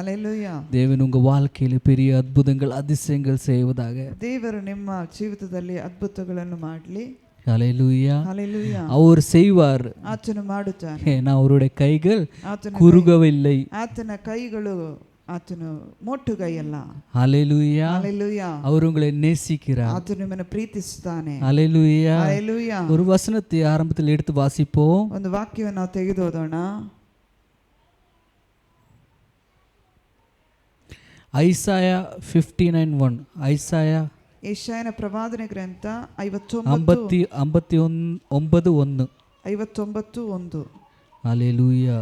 Hallelujah. தேவன் உங்க வாழ்க்கையில பெரிய அற்புதங்கள் அதிசயங்கள் செய்வதாக. ದೇವರು ನಿಮ್ಮ ಜೀವಿತದಲ್ಲಿ ಅದ್ಭುತಗಳನ್ನು ಮಾಡಲಿ. ஹalleluya. Hallelujah. அவர் செய்வார். ಆತನು ಮಾಡುತ್ತಾನೆ. ஏன்னா அவருடைய கைகள் குறுகவில்லை. ಆತನ ಕೈಗಳು ಆತನು ಮೋಟುಗೈಯಲ್ಲ. ஹalleluya. Hallelujah. அவர் உங்களை நேசிக்கிறார். ಆತನು ನಿಮ್ಮನ್ನು ಪ್ರೀತಿಸುತ್ತಾನೆ. ஹalleluya. Hallelujah. ஒரு வசனத்தை ஆரம்பத்தில் எடுத்து வாசிப்போம். ಒಂದು ವಾಕ್ಯವನ್ನು ನಾವು ತೆಗೆದು ಓದೋಣ. ಐಸಾಯ 59:1. ಐಸಾಯ ಯೆಶಾಯನ ಪ್ರವಾದನೆ ಗ್ರಂಥ 59:1. ஹalleluya.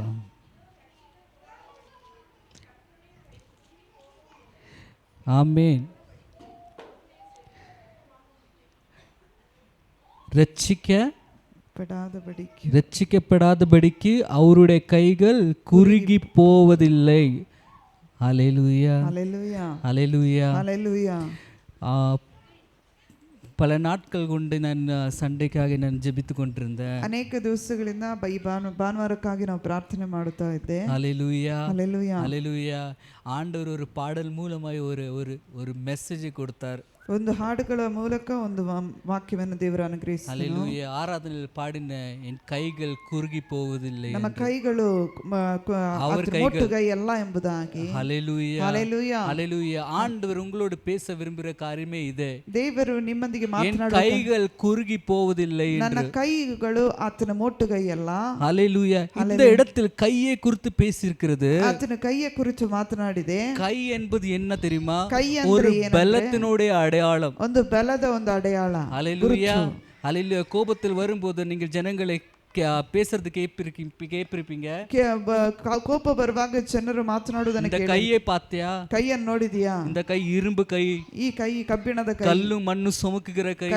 ஆமென். ரட்சிக்கப்படாதபடிக்கு அவருடைய கைகள் குறுகி போவதில்லை. ஹalleluya. Hallelujah. ஹalleluya. Hallelujah. பல நாட்கள் கொண்டு நான் சண்டைக்காக நான் ஜெபித்து கொண்டிருந்தேன். ಅನೇಕ ದಿವಸಗಳಿಂದ ಭಾನುವಾರಕ್ಕಾಗಿ ನಾವು ಪ್ರಾರ್ಥನೆ ಮಾಡುತ್ತಾ ಇದ್ದೆ. ஹalleluya. Hallelujah. ஹalleluya. ஆண்டவர் ஒரு பாடல் மூலமாய் ஒரு மெசேஜ் கொடுத்தார். ಒಂದು ಹಾಡುಗಳ ಮೂಲಕ ಒಂದು ವಾಕ್ಯವನ್ನು ದೇವರು ಅನುಗ್ರಹಿಸಿದನು. ஹalleluya. ஆராதனையில் பாடின என் கைகள் குறுகி போவதில்லை. ನಮ್ಮ ಕೈಗಳು ಮೋಟುಗೈ ಅಲ್ಲ ಎಂಬುದಾಗಿ. ஹalleluya. Hallelujah. ஹalleluya. ஆண்டவர் உங்களோடு பேச விரும்புகிற காரியமே இதே. ದೇವರು ನಿಮ್ಮೊಂದಿಗೆ என் கைகள் குறுகி போவதில்லை. ನನ್ನ ಕೈಗಳು ಆತನ ಮೋಟುಗೈ ಅಲ್ಲ. ஹalleluya. இந்த இடத்தில் கையை குறித்து பேசியிருக்கிறது. ಆತನ ಕೈಯ ಕುರಿತು ಮಾತನಾಡಿದೆ. கை என்பது என்ன தெரியுமா? ಕೈ ஒரு ಅಂದ್ರೆ பலத்தினுடைய அடையாளம். ಒಂದು ಬಲದ ಒಂದು ಅಡೆಯಾಳ. ஹalleluya. ஹalleluya. கோபத்தில் வரும்போது நீங்கள் ஜனங்களை பேசுறது கேப்பிருப்பீங்க. ಕೋಪ ಬರುವಾಗ ಜನರು ಮಾತನಾಡುವುದನ್ನು இந்த கையை பார்த்தியா? ಕೈಯನ್ನು ನೋಡಿದ್ಯಾ? இந்த ಕೈ இரும்பு ಕೈ. ಈ ಕೈ ಕಬ್ಬಿಣದ ಕೈ. கல்லு மண்ணு சுமக்குகிற கை.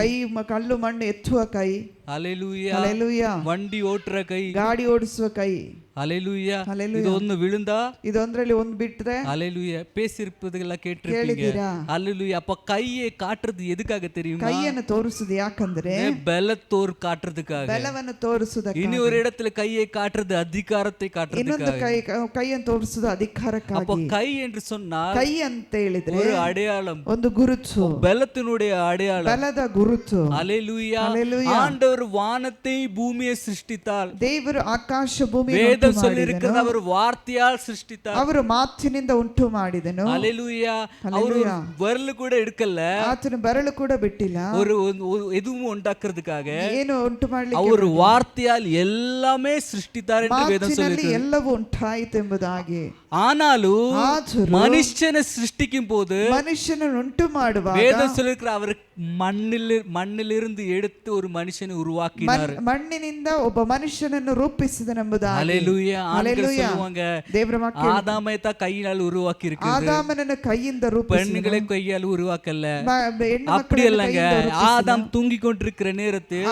ಕಲ್ಲು ಮಣ್ಣು ಎತ್ತುವ ಕೈ. ஹalleluya. Hallelujah. வண்டி ஓட்டுற கை. ಗಾಡಿ ಓಡಿಸುವ ಕೈ. ஹalleluya. Hallelujah. இது ஒன்னு விழுந்தா ಇದೊಂದರಲ್ಲಿ ಒಂದು ಬಿಟ್ರೆ ஹalleluya பேசியிருப்பதெல்லாம் கேட்டிருப்பீங்க. ஹalleluya. அப்ப கையை காட்டுறது எதுக்காக தெரியுமா? ಕೈಯನ್ನು ತೋರಿಸುವುದು ಯಾಕಂದ್ರೆ பலத்தோர் காட்டுறதுக்காக. ಬಲವನ್ನು ತೋರಿಸುವುದಕ್ಕೆ. இனி ஒரு இடத்துல கையை காட்டுறது அதிகாரத்தை ಇನ್ನೊಂದು காட்டுறதுக்காக. ಕೈಯನ್ನು ತೋರಿಸುವುದು ಅಧಿಕಾರಕ್ಕಾಗಿ. அப்ப கை என்று சொன்னால் ಕೈ ಅಂತ ಹೇಳಿದ್ರೆ ஒரு அடையாளம், ಒಂದು ಗುರುತು, பலத்தினுடைய அடையாளம். ಬಲದ ಗುರುತು. ஹalleluya. Hallelujah. ஆண்டவர் வானத்தை பூமியை சிருஷ்டித்தார். ದೇವರು ಆಕಾಶ ಭೂಮಿ வேதம் சொல்லிருக்கிறது அவர் வார்த்தையால் சிருஷ்டித்தார். ಅವರು ಮಾತಿನಿಂದ ಉಂಟು ಮಾಡಿದನು. ஹalleluya. அவர் விரல் கூட எடுக்கல. ಆತನ ಬೆರಳು ಕೂಡ ಬಿಟ್ಟಿಲ್ಲ. ஒரு எதுவும் உண்டாக்குறதுக்காக. ಏನು ಉಂಟು ಮಾಡಲಿಕ್ಕೆ அவர் வார்த்தையால் எல்லாமே சிருஷ்டித்தார் என்று வேதம் சொல்லிருக்கிறது. ಎಲ್ಲವೂ ಉಂಟಾಯಿತು ಎಂಬುದಾಗಿ. ஆனாலும் மனுஷனை சிருஷ்டிக்கும் போது ಮನುಷ್ಯನನ್ನು ಉಂಟು ಮಾಡುವಾಗ வேதம் சொல்லிருக்கிற அவர் மண்ணிலிருந்து எடுத்து ஒரு மனுஷனை உருவாக்கினார். ಮಣ್ಣಿನಿಂದ ಒಬ್ಬ ಮನುಷ್ಯನನ್ನು ರೂಪಿಸಿದನೆಂಬುದಾಗಿ. ஹalleluya. ஆண்கள் சொல்லுவாங்க ದೇವರ ವಾಕ್ಯ ஆதாமை தான் கையினால் உருவாக்கி இருக்கிறது. ಆದಾಮನನ್ನು ಕೈಯಿಂದ ರೂಪಿಸಿದನು. பெண்களை கையால் உருவாக்கல. ಹೆಣ್ಣು அப்படி இல்லங்க. ஆதாம் தூங்கி கொண்டிருக்கிற நேரத்தில்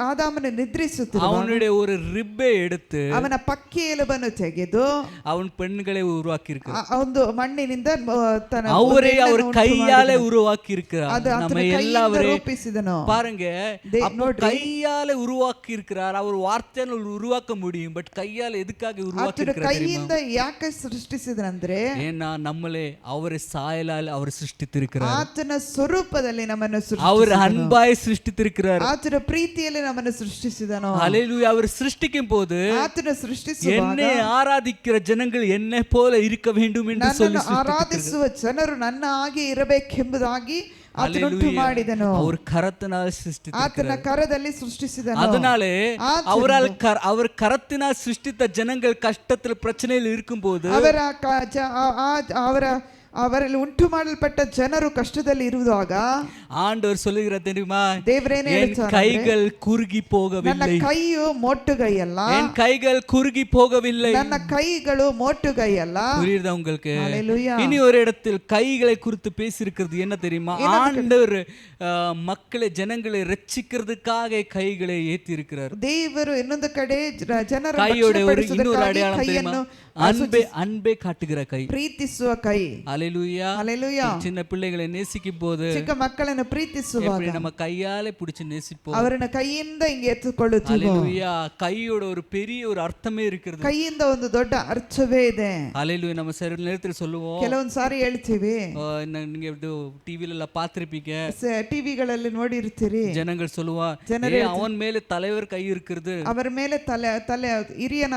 ಆದಾಮನ ನಿದ್ರಿಸುತ್ತಿರುವಾಗ அவனுடைய ஒரு ரிப்பை எடுத்து ಅವನ ಪಕ್ಕಿ ಎಲುಬನ್ನು ತೆಗೆದು அவன் பெண்களை உருவாக்கி இருக்கிறார். ಒಂದು ಮಣ್ಣಿನಿಂದ அவரே அவர் கையாலே உருவாக்கி இருக்கிறார். நம்ம எல்லாவரையும் ರೂಪಿಸಿದನು. பாருங்க, அப்போ கையால உருவாக்கி இருக்கிறார். அவர் வார்த்தையால் உருவாக்க முடியும். பட் கையால எதுக்காக உருவாக்கி இருக்கிறார்? ಕೈಯಿಂದ ಯಾಕೆ ಸೃಷ್ಟಿಸಿದನಂದ್ರೆ ஏன்னா நம்மளே அவரை சாயலால் அவர் சிருஷ்டித்திருக்கிறார். ಆತನ ಸ್ವರೂಪದಲ್ಲಿ ನಮ್ಮನ್ನು அவர் அன்பாய் சிருஷ்டித்திருக்கிறார். ಆತನ ಪ್ರೀತಿಯಲ್ಲಿ ನಮ್ಮನ್ನು ಸೃಷ್ಟಿಸಿದನು. ஹalleluya. அவர் சிருஷ்டிக்கும் போது ಆತನ ಸೃಷ್ಟಿಸುವಾಗ என்னை ஆராதிக்கிற ஜனங்கள் என்னை போல இருக்க வேண்டும் என்று சொல்லி ಆರಾಧಿಸುವ ಜನರು ನನ್ನ ಹಾಗೆ ಇರಬೇಕೆಂಬುದಾಗಿ ಆತನು ಮಾಡಿದನು. அவர் கரத்தினால் சிருஷ்டித்தார். ಆತನ ಕರದಲ್ಲಿ ಸೃಷ್ಟಿಸಿದನು. அதனாலே அவர் கரத்தினால் சிருஷ்டித்த ஜனங்கள் கஷ்டத்தில் பிரச்சனையில் இருக்கும்போது ಅವರಲ್ಲಿ ಉಂಟು ಮಾಡಲ್ಪಟ್ಟ ಜನರು ಕಷ್ಟದಲ್ಲಿ ಇರುವಾಗ ஆண்டவர் சொல்லுகிற தெரியுமா? ದೇವರೇನು ಹೇಳ್ತಾರೆ? கைகள் குறுகி போகவில்லை. ನನ್ನ ಕೈಯು ಮೋಟುಗೈಯಲ್ಲ. என் கைகள் குறுகி போகவில்லை. ನನ್ನ ಕೈಗಳು ಮೋಟುಗೈಯಲ್ಲ. புரியுதா உங்களுக்கு? Hallelujah. இனி ஒரு இடத்தில் கைகளை குறித்து பேசியிருக்கிறது என்ன தெரியுமா? ஆண்டவர் மக்களை ஜனங்களை ரட்சிக்கிறதுக்காக கைகளை ஏத்தி இருக்கிறார். ದೇವರು ಇನ್ನೊಂದು ಕಡೆ ಜನರ கையோட ஒரு இன்னொரு அடையாளம் தெரியுமா? அன்பே காட்டுகிற கை. ಪ್ರೀತಿಸುವ ಕೈ. ஹalleluya ஹalleluya. சின்ன பிள்ளைகளை நேசிக்கும் போது ಚಿಕ್ಕ ಮಕ್ಕಳನ್ನು ಪ್ರೀತಿಸುವಾಗ எப்படி நம்ம கையாலே பிடிச்சு நேசிப்போம். ಅವರನ್ನ ಕೈಯಿಂದ ಹಿಂಗೆ ಎತ್ತುಕೊಳ್ಳುತ್ತೀವಿ. ஹalleluya ಕೈயோட ஒரு பெரிய ஒரு அர்த்தமே இருக்கிறது. ಕೈಯಿಂದ ಒಂದು ದೊಡ್ಡ ಅರ್ಥವೇ ಇದೆ. ஹalleluya நம்ம சில நேரத்துல சொல்லுவோம், ಕೆಲವೊಂದು ಸಾರಿ ಹೇಳ್ತೀವಿ, நீங்க டிவில எல்லாம் பார்த்திருப்பீங்க, ಟಿವಿಗಳಲ್ಲಿ ನೋಡಿರ್ತೀರಿ, ஜனங்கள் சொல்லுவா அவன் மேல தலைவர் கை இருக்கிறது, ಅವರ ಮೇಲೆ ತಲೆ ತಲೆ ಹಿರಿಯನ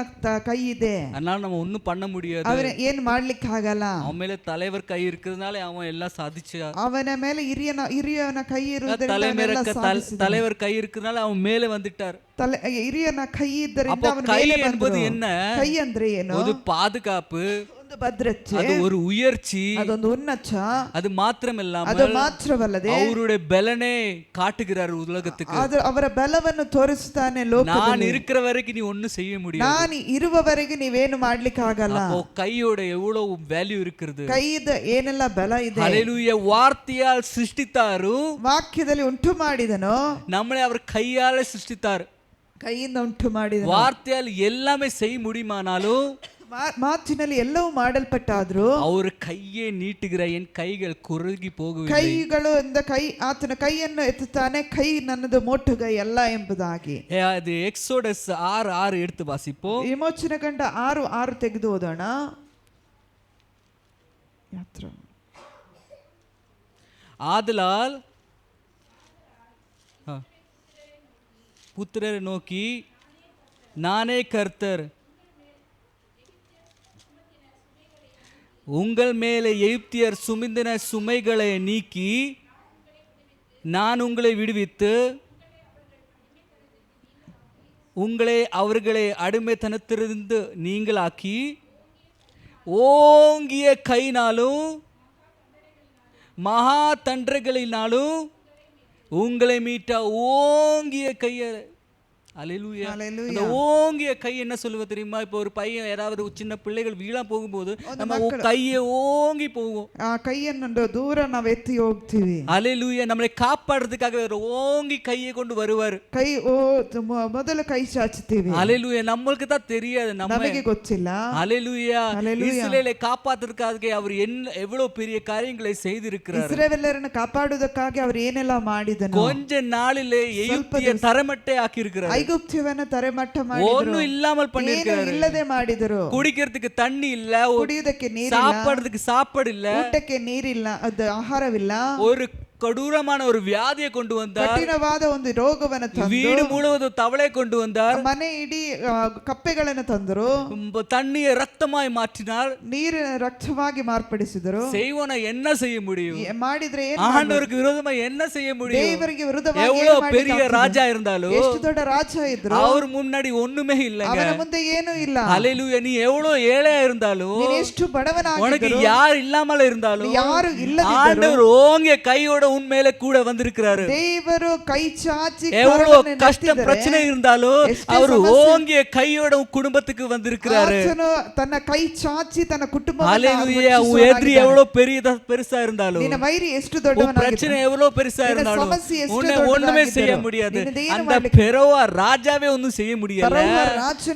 ಕೈ ಇದೆ, அதனால நம்ம ஒண்ணும் பண்ண முடியாது, ಅವರ ಏನ್ ಮಾಡ್ಲಿಕ್ಕೆ ಆಗಲ್ಲ, அவன் மேல தலைவர் கை இருக்கிறதுனால அவன் எல்லாம் சாதிச்சா, ಅವನ ಮೇಲೆ ಹಿರಿಯನ ಕೈ தலைவர் கை இருக்கிறதுனால அவன் மேலே வந்துட்டார். ಹಿರಿಯನ ಕೈ ಇದ್ದರಿಂದ ಅವನ கை ಮೇಲೆ என்பது என்ன? ಕೈ ಅಂದ್ರೆ ಏನು? ஒரு பாதுகாப்பு, ಒಂದು ಭದ್ರತೆ, அது ஒரு உயர்ச்சி, ಅದೊಂದು ಉನ್ನತ, அது ಮಾತ್ರಮಲ್ಲ ಅದು ಮಾತ್ರವಲ್ಲದೆ அவருடைய பலனை காட்டுகிறார் உலகத்துக்கு. ಅದು ಅವರ ಬಲವನ್ನು ತೋರಿಸುತ್ತಾನೆ ಲೋಕದಲ್ಲಿ. நான் இருக்கிற வரைக்கும் நீ ஒண்ணும் செய்ய முடியாது, ನಾನು ಇರುವವರೆಗೆ ನೀವೇನು ಮಾಡ್ಲಿಕ್ಕೆ ಆಗಲ್ಲ. அப்போ கையோட எவ்வளவு வேல்யூ இருக்கிறது, ಕೈದ ಏನೆಲ್ಲ ಬಲ ಇದೆ. ஹalleluya வார்த்தையால் சிருஷ்டித்தாரு, ವಾಕ್ಯದಲ್ಲಿ ಉಂಟು ಮಾಡಿದನು, நம்மளை அவர் கையால சிருஷ்டித்தார், ಕೈಯಿಂದ ಉಂಟು ಮಾಡಿದನು. வார்த்தையால் எல்லாமே செய்ய முடியுமானாலும் ಮಾತಿನಲ್ಲಿ ಎಲ್ಲವೂ ಮಾಡಲ್ಪಟ್ಟಾದ್ರು அவர் கையை நீட்டுகிற என் கைகள் குறுகಿ போಗவில்லை. ಕೈಗಳು ಕೈ ಆತನ ಕೈಯನ್ನು ಎತ್ತುತ್ತಾನೆ, ಕೈ ನನ್ನದು ಮೋಟುಗೈ ಅಲ್ಲ ಎಂಬುದಾಗಿ. அது எக்ஸோடஸ் 6:6 எடுத்து வாசிப்போம். ವಿಮೋಚನ ಕಂಡ 6:6 ತೆಗೆದು ಓದೋಣ. ஆதலால் புத்திரரை நோக்கி நானே கர்த்தர், உங்கள் மேலே எகிப்தியர் சுமந்தின சுமைகளை நீக்கி நான் உங்களை விடுவித்து உங்களை அவர்களை அடிமைத்தனத்திலிருந்து நீங்களாக்கி ஓங்கிய கையினாலும் மகா தண்டனைகளினாலும் உங்களை மீட்ட ஓங்கிய கையை. அல்லேலூயா. அந்த ஓங்கிய கை என்ன சொல்லுவது தெரியுமா? இப்போ ஒரு பையன் யாராவது சின்ன பிள்ளைகள் வீழா போகும்போது நம்ம கையை ஓங்கி போவோம், ಆ ಕೈಯನ್ನು ದೂರ ನಾವು ಎತ್ತಿ ಹೋಗ್ತೀವಿ. அல்லேலூயா. நம்மளை காப்பாடுறதுக்காக ஓங்கி கையை கொண்டு வருவார். ಕೈ ಮೊದಲು ಕೈ ಚಾಚುತ್ತೀವಿ. அல்லேலூயா. நம்மளுக்கு தான் தெரியாது, ನಮಗೆ ಗೊತ್ತಿಲ್ಲ. அல்லேலூயா. இஸ்ரவேலை காப்பாத்துறதுக்காக அவர் என்ன எவ்வளவு பெரிய காரியங்களை செய்திருக்கிறார். ಇಸ್ರಾಯೇಲರನ್ನು ಕಾಪಾಡುವುದಕ್ಕಾಗಿ ಅವರು ಏನೆಲ್ಲ ಮಾಡಿದನು. கொஞ்ச நாளிலே எகிப்திய தரமட்டை ஆக்கி இருக்கிறார். ಐಗುಪ್ತ್ಯವನ್ನು ತರೆಮಟ್ಟ ಮಾಡಿದರು. ஒண்ணும் இல்லாமல் பண்ணிருக்காரு. ಇಲ್ಲದೆ ಮಾಡಿದರು. குடிக்கிறதுக்கு தண்ணி இல்ல, ಕುಡಿಯುವುದಕ್ಕೆ ನೀರಿಲ್ಲ, சாப்பிடுறதுக்கு சாப்பாடு இல்ல, ಊಟಕ್ಕೆ ನೀರಿಲ್ಲ, ಅದು ಆಹಾರವಿಲ್ಲ. ஒரு கொடூரமான ஒரு வியாதியை கொண்டு வந்தார், ಕಠಿಣವಾದ ಒಂದು ರೋಗವನ್ನು ತಂದರು. வீடு முழுவதும் தவளை கொண்டு வந்தார், ಮನೆ ಇಡೀ ಕಪ್ಪೆಗಳನ್ನು ತಂದರು. தண்ணியை ரத்தமாய் மாற்றினார், ನೀರಿನ ರಕ್ತವಾಗಿ ಮಾರ್ಪಡಿಸಿದರು. செய்வன என்ன செய்ய முடியும்? ಮಾಡಿದ್ರೆ ஆண்டவருக்கு விரோதமா என்ன செய்ய முடியும்? ದೇವರಿಗೆ ವಿರುದ್ಧವಾಗಿ எவ்வளவு பெரிய ராஜா இருந்தாலும், ಎಷ್ಟು ದೊಡ್ಡ ರಾಜ ಇದ್ರು, அவர் முன்னாடி ஒண்ணுமே இல்லங்க. ಅವನ ಮುಂದೆ ಏನೂ ಇಲ್ಲ. ஹalleluya. நீ எவ்வளவு ஏழையா இருந்தாலும், ನೀನು ಎಷ್ಟು ಬಡವನಾಗಿದ್ದರೂ, உனக்கு யார் இல்லாமல் இருந்தாலும், ಯಾರು ಇಲ್ಲದಿದ್ದರೂ, ஆண்டவர் ஓங்கிய கையோட உன் மேல கூட வந்திருக்கிறாரு. ದೇವರು ಕೈ ಚಾಚಿ எவ்வளவு கஷ்டம் பிரச்சனை இருந்தாலும் அவர் ஓங்கிய கையோட உன் குடும்பத்துக்கு வந்திருக்கிறாரு. ತನ್ನ ಕೈ ಚಾಚಿ ತನ್ನ ಕುಟುಂಬವನ್ನು. ஹalleluya. உன் எதிரி எவ்வளவு பெருசா இருந்தாலும், ನಿನ್ನ ವೈರಿ ಎಷ್ಟು ದೊಡ್ಡವನಾಗಿದ್ದರೂ, பிரச்சனை எவ்வளவு பெருசா இருந்தாலும் உன்னை ஒண்ணுமே செய்ய முடியாது. அந்த பெரோவா ராஜாவே ஒண்ணும் செய்ய முடியல.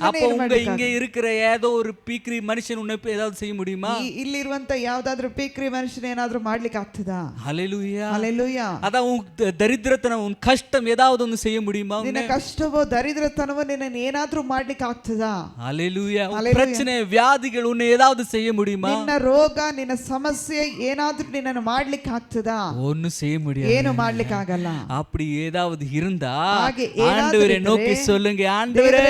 அப்ப உங்க இங்க இருக்கிற ஏதோ ஒரு பீக்ரி மனுஷன் உன்னை ஏதாவது செய்ய முடியுமா? ಇಲ್ಲಿರುವಂತ ಯಾವ್ದಾದ್ರು ಪೀಕ್ರಿ ಮನುಷ್ಯನ ಏನಾದ್ರೂ ಮಾಡ್ಲಿಕ್ಕೆ ಆಗ್ತದಾ? ஹalleluya. ஹalleluya. அதான் உன் தரித்திரத்தனம், உன் கஷ்டம் ஏதாவது ஒன்னு செய்ய முடியுமா? ನಿನ್ನ ಕಷ್ಟವೋ ದರಿದ್ರತನವೋ ನಿನ್ನ ಏನಾದ್ರೂ ಮಾಡ್ಲಿಕ್ಕೆ ಆಗ್ತದಾ? ஹalleluya. பிரச்சனை வியாதிகள் உன்னை ஏதாவது செய்ய முடியுமா? ನಿನ್ನ ರೋಗ ನಿನ್ನ ಸಮಸ್ಯೆ ಏನಾದ್ರೂ ನಿನ್ನನ್ನು ಮಾಡ್ಲಿಕ್ಕೆ ಆಗ್ತದಾ? ஒன்னும் செய்ய முடியாது, ಏನು ಮಾಡ್ಲಿಕ್ಕೆ ಆಗಲ್ಲ. அப்படி ஏதாவது இருந்தா ಹಾಗೆ ஆண்டவரை நோக்கி சொல்லுங்க, ஆண்டவரே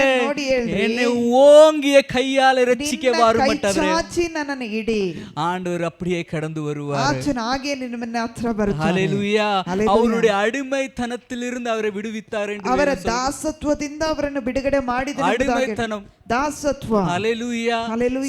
என்னை ஓங்கிய கையால ரட்சிக்க வாருமட்டவரே. ಚಾಚಿ ನನ್ನನ್ನು ಇಡಿ. ஆண்டவர் அப்படியே கடந்து வருவார். ಆತನು ಹಾಗೆ ನಿನ್ನ ಹತ್ರ ಬರುತ್ತಾನೆ. ஹalleluya. அவருடைய அடிமைத்தனத்திலிருந்து அவரை விடுவித்தார் என்று ಅವರ ದಾಸತ್ವದಿಂದ ಅವರನ್ನು ಬಿಡುಗಡೆ ಮಾಡಿದನು. அடிமைத்தனம், ದಾಸತ್ವ. ஹalleluya.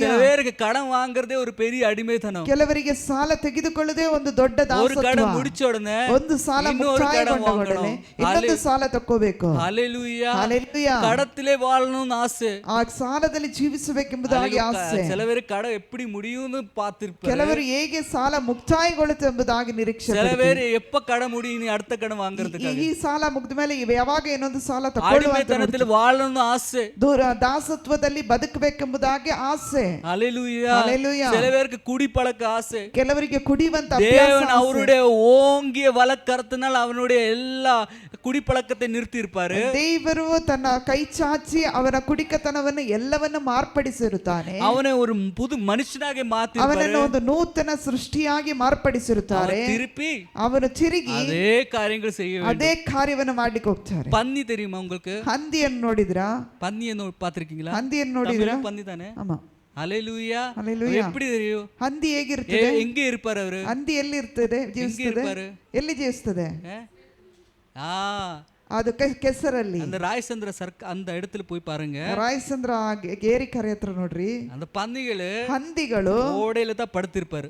சில பேருக்கு கடன் வாங்குறதே ஒரு பெரிய அடிமைத்தனம். ಕೆಲವರಿಗೆ ಸಾಲ ತೆಗೆದುಕೊಳ್ಳುವುದೇ ಒಂದು ದೊಡ್ಡ ದಾಸತ್ವ. ஒரு கடன் முடிச்ச உடனே ಒಂದು ಸಾಲ ಮುಕ್ತಾಯಗೊಂಡ ಕೂಡಲೇ ಇನ್ನೊಂದು ಸಾಲ ತಕ್ಕೋಬೇಕು. ஹalleluya. ஹalleluya. கடத்திலே வாழணும்னு ஆசை, ಆ ಸಾಲದಲ್ಲಿ ಜೀವಿಸಬೇಕೆಂಬುದಾಗಿ ಆಸೆ. சில பேருக்கு கடன் எப்படி முடியும்னு பார்த்திருப்பாரு. ಕೆಲವರು ಹೇಗೆ ಸಾಲ ಮುಕ್ತಾಯಗೊಳ್ಳುತ್ತೆ ಎಂಬುದಾಗಿ ನಿರೀಕ್ಷೆ. சில பேர் எப்ப கடன் முடியும் நீ அடுத்த கடன் வாங்குறதுக்காக. ಈ ಸಾಲ ಮುಗಿದ ಮೇಲೆ ಯಾವಾಗ ಇನ್ನೊಂದು ಸಾಲ ತಗೊಳ್ಳುವ ಅಡಿಮೆತನದಲ್ಲಿ ವಾಳನ್ನು ಆಸೆ, ದಾಸತ್ವದಲ್ಲಿ ಬದುಕಬೇಕೆಂಬುದಾಗಿ ಆಸೆ. ஹalleluya. சில பேருக்கு குடிப்பழக்க ஆசை, ಕೆಲವರಿಗೆ ಕುಡಿಯುವಂತ தேவன் அவருடைய ஓங்கிய வலக்கரத்தினால் அவனுடைய எல்லா குடிப்பழக்கத்தை நிறுத்தி இருப்பாரு. ದೇವರು ತನ್ನ ಕೈ ಚಾಚಿ ಅವನ ಕುಡಿಕತನವನ್ನು ಎಲ್ಲವನ್ನು ಮಾರ್ಪಡಿಸಿರುತ್ತಾನೆ. ಅವನೇ ஒரு புது மனுஷனாக மாத்தி ಅವನನ್ನು ಒಂದು ನೂತನ ಸೃಷ್ಟಿಯಾಗಿ ಮಾರ್ಪಡಿಸಿರುತ್ತಾರೆ. ಅವನು ತಿರುಗಿ அதே காரியங்கள் செய்ய வேண்டும், ಅದೇ ಕಾರ್ಯವನ್ನು ಮಾಡ್ಲಿಕ್ಕೆ ಹೋಗ್ತಾರೆ. பன்னி தெரியுமா உங்களுக்கு? ಹಂದಿಯನ್ನು ನೋಡಿದ್ರಾ? பன்னியை பார்த்திருக்கீங்களா? ಹಂದಿಯನ್ನು ನೋಡಿದ್ರಾ? பன்னி தானே. ஆமா. ஹalleluya. ஹalleluya. எப்படி தெரியும் ಹಂದಿ ಹೇಗಿರ್ತದೆ? எங்க இருப்பாரு அவரு? ಹಂದಿ ಎಲ್ಲಿ ಇರ್ತದೆ? ಜೀವಿಸ್ತದೆ. ಎಲ್ಲಿ ಜೀವಿಸ್ತದೆ? ಅದು ಕೆಸರಲ್ಲಿ. அந்த ராயசந்திர அந்த இடத்துல போய் பாருங்க. ರಾಯಚಂದ್ರ ಏರಿಕೆರೆ ಹತ್ರ ನೋಡ್ರಿ. அந்த ಹಂದಿಗಳು ಓಡೆಲ್ಲ தான் படுத்திருப்பாரு,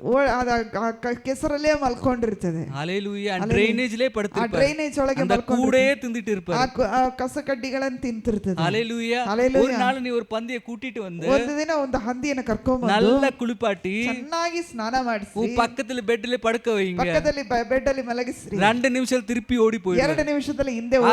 ಕೆಸರಲ್ಲೇ ಮಲ್ಕೊಂಡಿರ್ತದೆ. ஹalleluya. ಡ್ರೈನೇಜ್ಲೇ ಪடுத்திருப்பாரு, ಡ್ರೈನೇಜ್ ಒಳಗೆ ಕೂಡೇ ತಿಂದಿட்டு இருப்பாரு, ಕಸ ಕಡ್ಡಿಗಳನ್ನು ತಿಂತಿರ್ತದೆ. ஹalleluya. ஒரு நாள் நீ ஒரு பந்தியை கூட்டிட்டு வந்து ಒಂದು ದಿನ ಒಂದು ಹಂದಿಯನ್ನು ಕರ್ಕೊಂಡು ಬಂದು நல்ல ಕುಳಿಪಾಟಿ ಚೆನ್ನಾಗಿ ಸ್ನಾನ ಮಾಡಿಸಿ ಪಕ್ಕದಲ್ಲಿ ಬೆಡ್ಲಿ ಪಡ್ಕ ವೈಂಗ, ಪಕ್ಕದಲ್ಲಿ ಬೆಡ್ ಅಲ್ಲಿ ಮಲಗಿಸ್ರಿ. 2 ನಿಮಿಷದಲ್ಲಿ ತಿರುಪಿ ಓಡಿ போய் 2 ನಿಮಿಷದಲ್ಲಿ ಹಿಂದೆ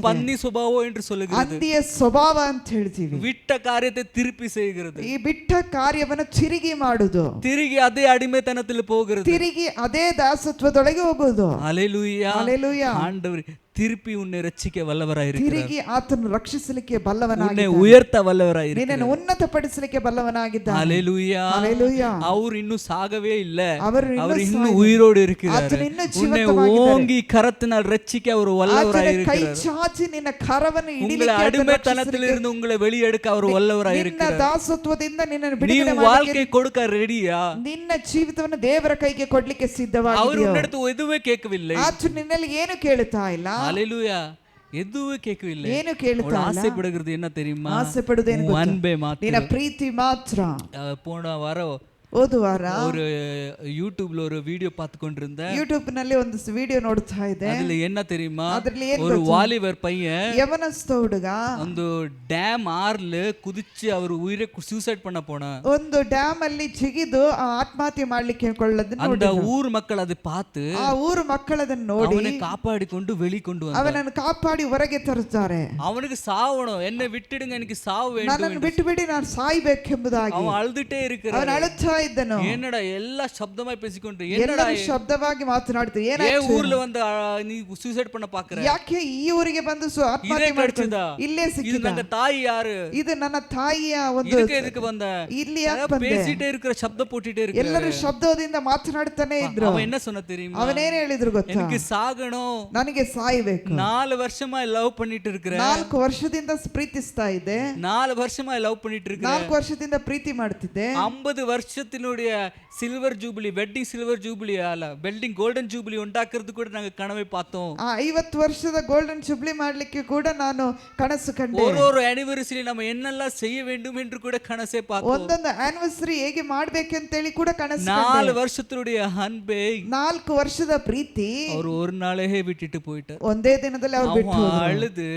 பன்னி சுபாவம் என்று சொல்லுகிறது. ಹಂದಿಯ ಸ್ವಭಾವ ಅಂತ ಹೇಳ್ತೀವಿ. விட்ட காரியத்தை திருப்பி செய்கிறது, ಈ ಬಿಟ್ಟ ಕಾರ್ಯವನ್ನು ತಿರುಗಿ ಮಾಡುವುದು, ತಿರುಗಿ ಅದೇ ಅಡಿಮೆತನದಲ್ಲಿ ಹೋகிறது, ತಿರುಗಿ ಅದೇ ದಾಸತ್ವದೊಳಗೆ ಹೋಗುವುದು. ஹalleluya. ஹalleluya. ஆண்டவர் திருப்பி உன்னை ரட்சிக்க வல்லவராயிருக்கிறார். ತಿರುಗಿ ಆತನು ರಕ್ಷಿಸಲಿಕ್ಕೆ ಬಲ್ಲವನಾಗಿದ್ದಾನೆ, உன்னை ಉಯರ್ತ ವಲ್ಲವರಾயிருக்கிறார், ನಿನ್ನನ್ನು ಉನ್ನತಪಡಿಸಲಿಕ್ಕೆ ಬಲ್ಲವನಾಗಿದ್ದಾನೆ. ஹalleluya. ஹalleluya. அவர் இன்னும் சாகவே இல்ல, அவர் இன்னும் உயிரோடு இருக்கிறார். ಆತನು ಇನ್ನೂ உன்னை ஓங்கி கரத்தினால் ரட்சிக்க அவர் வல்லவராயிருக்கிறார். ಕೈ ಚಾಚಿ ನಿನ್ನ ಕರವನ್ನು உங்களை அடிமைத்தனத்திலிருந்து உங்களை வெளியெடுக்க அவர் வல்லவராயிருக்கிறார். ನಿನ್ನ ದಾಸತ್ವದಿಂದ ನಿನ್ನನ್ನು ಬಿಡುಗಡೆ ನೀವು வாழ்க்கை கொடுக்க ரெடியா? ನಿನ್ನ ಜೀವಿತವನ್ನು ದೇವರ ಕೈಗೆ ಕೊಡ್ಲಿಕ್ಕೆ ಸಿದ್ಧವಾಗಿದ್ದೀಯಾ? அவர் உன்னிடத்து எதுவே கேட்கவில்லை, ಆತನು ನಿನ್ನಲ್ಲಿ ಏನು ಕೇಳುತ್ತಾ ಇಲ್ಲ. ஹalleluya. எதுவும் கேட்கவில்லை, ಏನು ಕೇಳುತ್ತಾ ಇಲ್ಲ. ஆசைப்படுகிறது என்ன தெரியுமா? ಆಸೆಪಡುವುದೇನು ಗೊತ್ತಾ? அன்பே மாத்திரம், ನಿನ್ನ ಪ್ರೀತಿ ಮಾತ್ರ. போன வாரம் ಹೋದುವಾರ ஒரு யூடியூப்ல ஒரு வீடியோ பார்த்து கொண்டிருந்தேன். ಯೂಟ್ಯೂಬ್ ನಲ್ಲಿ ಒಂದು ವಿಡಿಯೋ ನೋಡ್ತಾ ಇದ್ದೆ. அதுல என்ன தெரியுமா? ಅದರಲ್ಲಿ ಏನು ஒரு வாலிபர் பையன் ಯವನಸ್ಥ ಹುಡುಗ ಒಂದು ಡ್ಯಾಮ್ ಆರ್ல குதிச்சு அவர் உயிரை சூசைட் பண்ண போனா, ಒಂದು ಡ್ಯಾಮ್ ಅಲ್ಲಿ ಜಿಗಿದು ಆತ್ಮಹತ್ಯೆ ಮಾಡ್ಲಿಕ್ಕೆ ಕೊಳ್ಳೋದನ್ನ அந்த ஊர் மக்கள் அதை பார்த்து ಆ ಊರು ಮಕ್ಕಳದನ್ನು ನೋಡಿ அவனை காப்பாடிಕೊಂಡು வெளிக்கொண்டு வந்தார். ಅವನನ್ನು ಕಾಪಾಡಿ ಹೊರಗೆ ತರುತ್ತಾರೆ. அவனுக்கு சாவணும், என்னை விட்டுடுங்க, எனக்கு சாவு வேண்டும், ನನ್ನನ್ನು ಬಿಟ್ಟು ಬಿಡಿ, ನಾನು ಸಾಯಬೇಕೆಂಬುದಾಗಿ அவன் அழுதுட்டே இருக்கிறான். ಅವನು ಅಳುತ್ತಾ ಇದ್ದನು. என்னடா எல்லா சப்தமாய் பேசிಕೊಂಡು, ಎಲ್ಲರೂ ಶಬ್ದವಾಗಿ ಮಾತನಾಡ್ತಾರೆ. ಏನಾಯ್ತು ಊರ್ல வந்து ನೀ ಸೂಸೈಡ್ பண்ண ಪಾಕற, ಯಾಕೆ ಈ ಊರಿಗೆ ಬಂದು ಆತ್ಮಹತ್ಯೆ ಮಾಡ್ಕೊಂಡ? ಇಲ್ಲೇ ಸಿಕ್ಕಿದ. ಇದು ನನ್ನ ತಾಯಿ ಯಾರು? ಇದು ನನ್ನ ತಾಯಿಯ ಒಂದು ಇದಕ್ಕೆ ಬಂದ. ಇಲ್ಲಿ ಯಾಕೆ ಬಂದೆ? பேசிட்டே இருக்கிற ಶಬ್ದ போட்டுட்டே இருக்கிற ಎಲ್ಲರೂ ಶಬ್ದದಿಂದ ಮಾತನಾಡ್ತಾನೆ ಇದ್ರು. அவன் என்ன சொன்ன தெரியுமா? ಅವನೇನು ಹೇಳಿದ್ರು ಗೊತ್ತಾ? எனக்கு சாகணும், ನನಗೆ ಸಾಯಬೇಕು. 4 வருஷமா லவ் பண்ணிட்டு இருக்கற, 4 ವರ್ಷದಿಂದ ಪ್ರೀತಿಸ್ತಾ ಇದ್ದೆ, 4 வருஷமா ಲವ್ பண்ணிட்டு இருக்கற, 4 ವರ್ಷದಿಂದ ಪ್ರೀತಿ ಮಾಡ್ತಿದ್ದೆ. 50 வருஷத்தினுடைய silver jubilee, wedding silver jubilee ಅಲ್ಲ, வெட்டிங் ಗೋಲ್ಡನ್ ಜೂಬಿಲಿ ಉಂಟಾಕಿರೋದು ಕೂಡ ನಾವು ಕನವೆ பார்த்தோம். 50 ವರ್ಷದ ಗೋಲ್ಡನ್ ಜೂಬಿಲಿ ಮಾಡಲಿಕ್ಕೆ ಕೂಡ ನಾನು ಕನಸು ಕಂಡೆ. ஒரு ಆನಿವರ್ಸರಿ நம்ம என்னெல்லாம் செய்ய வேண்டும் என்று கூட கனசே பார்த்தோம். ಒಂದೊಂದು ಆನಿವರ್ಸರಿ ಹೇಗೆ ಮಾಡಬೇಕು ಅಂತ ಹೇಳಿ ಕೂಡ ಕನಸು ಕಂಡೆ. 4 வருஷத்தினுடைய அன்பே, 4 ವರ್ಷದ ಪ್ರೀತಿ அவர் ஒரு நாளே விட்டுட்டு போயிட்டார். ಒಂದೇ ದಿನದಲ್ಲಿ ಅವರು ಬಿಟ್ಟು ಹೋದರು. அழுது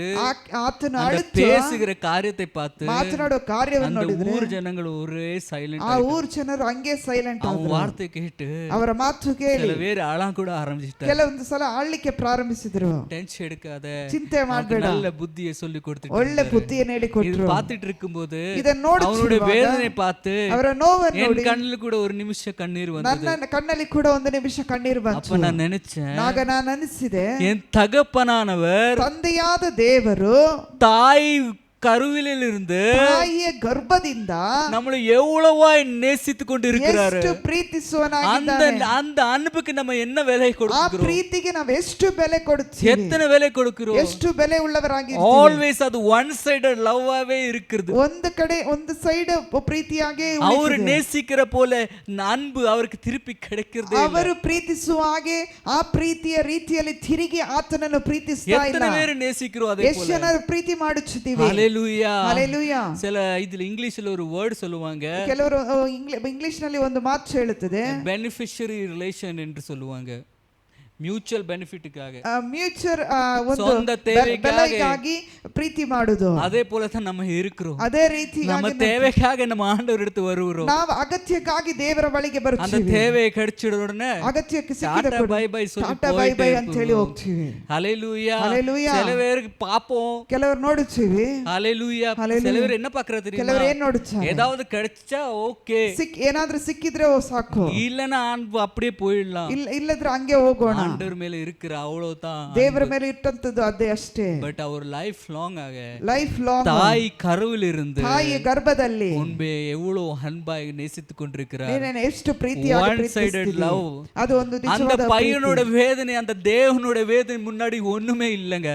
ಆತನು ಅಳುತ್ತಾ பேசுகிற காரியத்தை பார்த்து, ಮಾತನಾಡೋ ಕಾರ್ಯವನ್ನು ನೋಡಿದ್ರೆ ஊர் ಜನಗಳು ஒரே ಸೈಲೆಂಟ್, ಆ ಊರ್ ಜನರು ಹಂಗೆ ಸೈಲೆಂಟ್ ಆದ್ರು. ವಾರ್ತೆ ಕೇಳಿ ಅವರ ಮಾತು ಕೇಳಿ சில பேர் அழ கூட ஆரம்பிச்சிட்டாங்க. ಕೆಲವೊಂದು ಸಲ ಅಳ್ಳಿಕ್ಕೆ ಪ್ರಾರಂಭಿಸಿದ್ರು. ಟೆನ್ಷನ್ எடுக்காத, ಚಿಂತೆ ಮಾಡಬೇಡ, நல்ல புத்தியை சொல்லி கொடுத்துட்டு ಒಳ್ಳೆ ಬುದ್ಧಿಯನ್ನು ಹೇಳಿ ಕೊಟ್ಟರು. பார்த்துட்டு இருக்கும்போது ಇದನ್ನ ನೋಡಿ அவருடைய வேதனை பார்த்து ಅವರ ನೋವನ್ನು ನೋಡಿ என் கண்ணில கூட ஒரு நிமிஷம் கண்ணீர் வந்தது. ನನ್ನ ಕಣ್ಣಲ್ಲಿ ಕೂಡ ಒಂದು ನಿಮಿಷ ಕಣ್ಣೀರು ಬಂತು. அப்ப நான் நினைச்சேன், ನಾನು ಅನಿಸಿದೆ, என் தகப்பனானவர், ತಂದೆಯಾದ ದೇವರು தாய் கருவிலிருந்து, ತಾಯಿಯ ಗರ್ಭದಿಂದ நம்மளை எவ்வளவாய் நேசித்து கொண்டு இருக்கிறார். ಎಷ್ಟು ಪ್ರೀತಿಸುವನಾಗಿದ್ದಾನೆ. அந்த அன்புக்கு நம்ம என்ன விலை ಆ கொடுக்கிறோம்? ಪ್ರೀತಿಗೆ ನಾವು ಎಷ್ಟು ಬೆಲೆ ಕೊಡ್ತೀವಿ? எத்தனை விலை கொடுக்கிறோம்? ಎಷ್ಟು ಬೆಲೆ ಉಳ್ಳವರಾಗಿದ್ದೀವಿ? ஆல்வேஸ் அது ஒன் சைடட் லவ்வாவே இருக்குது. ಒಂದು ಕಡೆ ಒಂದು ಸೈಡ್ ಪ್ರೀತಿಯಾಗೆ அவர் நேசிக்கிற போல அன்பு அவருக்கு திருப்பி கிடைக்கிறதே ಇಲ್ಲ. ಅವರು ಪ್ರೀತಿಸುವ ಹಾಗೆ ಆ ಪ್ರೀತಿಯ ರೀತಿಯಲ್ಲಿ ತಿರುಗಿ ಆತನನ್ನು ಪ್ರೀತಿಸ್ತಾ ಇಲ್ಲ. எத்தனை பேர் நேசிக்கிறோம் அதே போல? ಎಷ್ಟು ಜನರು ಪ್ರೀತಿ ಮಾಡುತ್ತಿದ್ದೀವಿ? ஹalleluya, ஹalleluya. சில இதுல இங்கிலீஷ்ல ஒரு வேர்ட் சொல்லுவாங்க, ಕೆಲವರು ಇಂಗ್ಲಿಷ್ ನಲ್ಲಿ ಒಂದು ಮಾತು ಹೇಳುತ್ತದೆ, ಬೆನಿಫಿಷಿಯರಿ ರಿಲೇಷನ್ என்று சொல்லுவாங்க. ಮ್ಯೂಚುವಲ್ ಬೆನಿಫಿಟ್ಗಾಗಿ, ಮ್ಯೂಚುವಲ್ ಒಂದು ಸ್ವಂತ ಬೆಲೆಗಾಗಿ ಪ್ರೀತಿ ಮಾಡುದು. அதே போல தான் நம்ம இருக்கிறோம். ಅದೇ ರೀತಿ நம்ம தேவைக்காக நம்ம ஆண்டவர் எடுத்து வருகிறோம். ನಾವು ಅಗತ್ಯಕ್ಕಾಗಿ ದೇವರ ಬಳಿಗೆ அந்த ಬರ್ತೀವಿ. தேவையை கிடைச்சிட உடனே ಅಗತ್ಯಕ್ಕೆ ಸಿಕ್ಕಿದ டாடா பை பை சொல்லி ಟಾಟಾ ಬೈ ಬೈ ಅಂತ ಹೇಳಿ ಹೋಗ್ತೀವಿ. ஹalleluya. ஹalleluya. சில பேருக்கு பாப்போம், ಕೆಲವರು ನೋಡುತ್ತೀವಿ. ஹalleluya. சில பேர் என்ன பார்க்கறது தெரியுமா? ಕೆಲವರು ಏನ್ ನೋಡುತ್ತಾರೆ? ஏதாவது கிடைச்சா ஓகே, ಏನಾದ್ರೂ ಸಿಕ್ಕಿದ್ರೆ ಸಾಕು, இல்லனா அப்படியே போயிடலாம், ಇಲ್ಲದ್ರೆ ಹಂಗೆ ಹೋಗೋಣ. ஆண்டவர் மேல இருக்கிற அவ்வளவுதான், ದೇವರ ಮೇಲೆ ಇಟ್ಟಂತದ್ದು ಅದೇ ಅಷ್ಟೇ. பட் அவர் லைஃப் லாங் ஆக ಲೈಫ್ ಲಾಂಗ್ தாய் கருவில் இருந்து ತಾಯಿಯ ಗರ್ಭದಲ್ಲಿ முன்பே எவ்வளவு அன்பாய் நேசித்துக் கொண்டிருக்கிறார். ನೀನನ್ನು ಎಷ್ಟು ಪ್ರೀತಿಯಾಗಿ One sided love. ಅದು ಒಂದು அந்த பையனோட வேதனை அந்த தேவனோட வேதனை முன்னாடி ஒண்ணுமே இல்லங்க.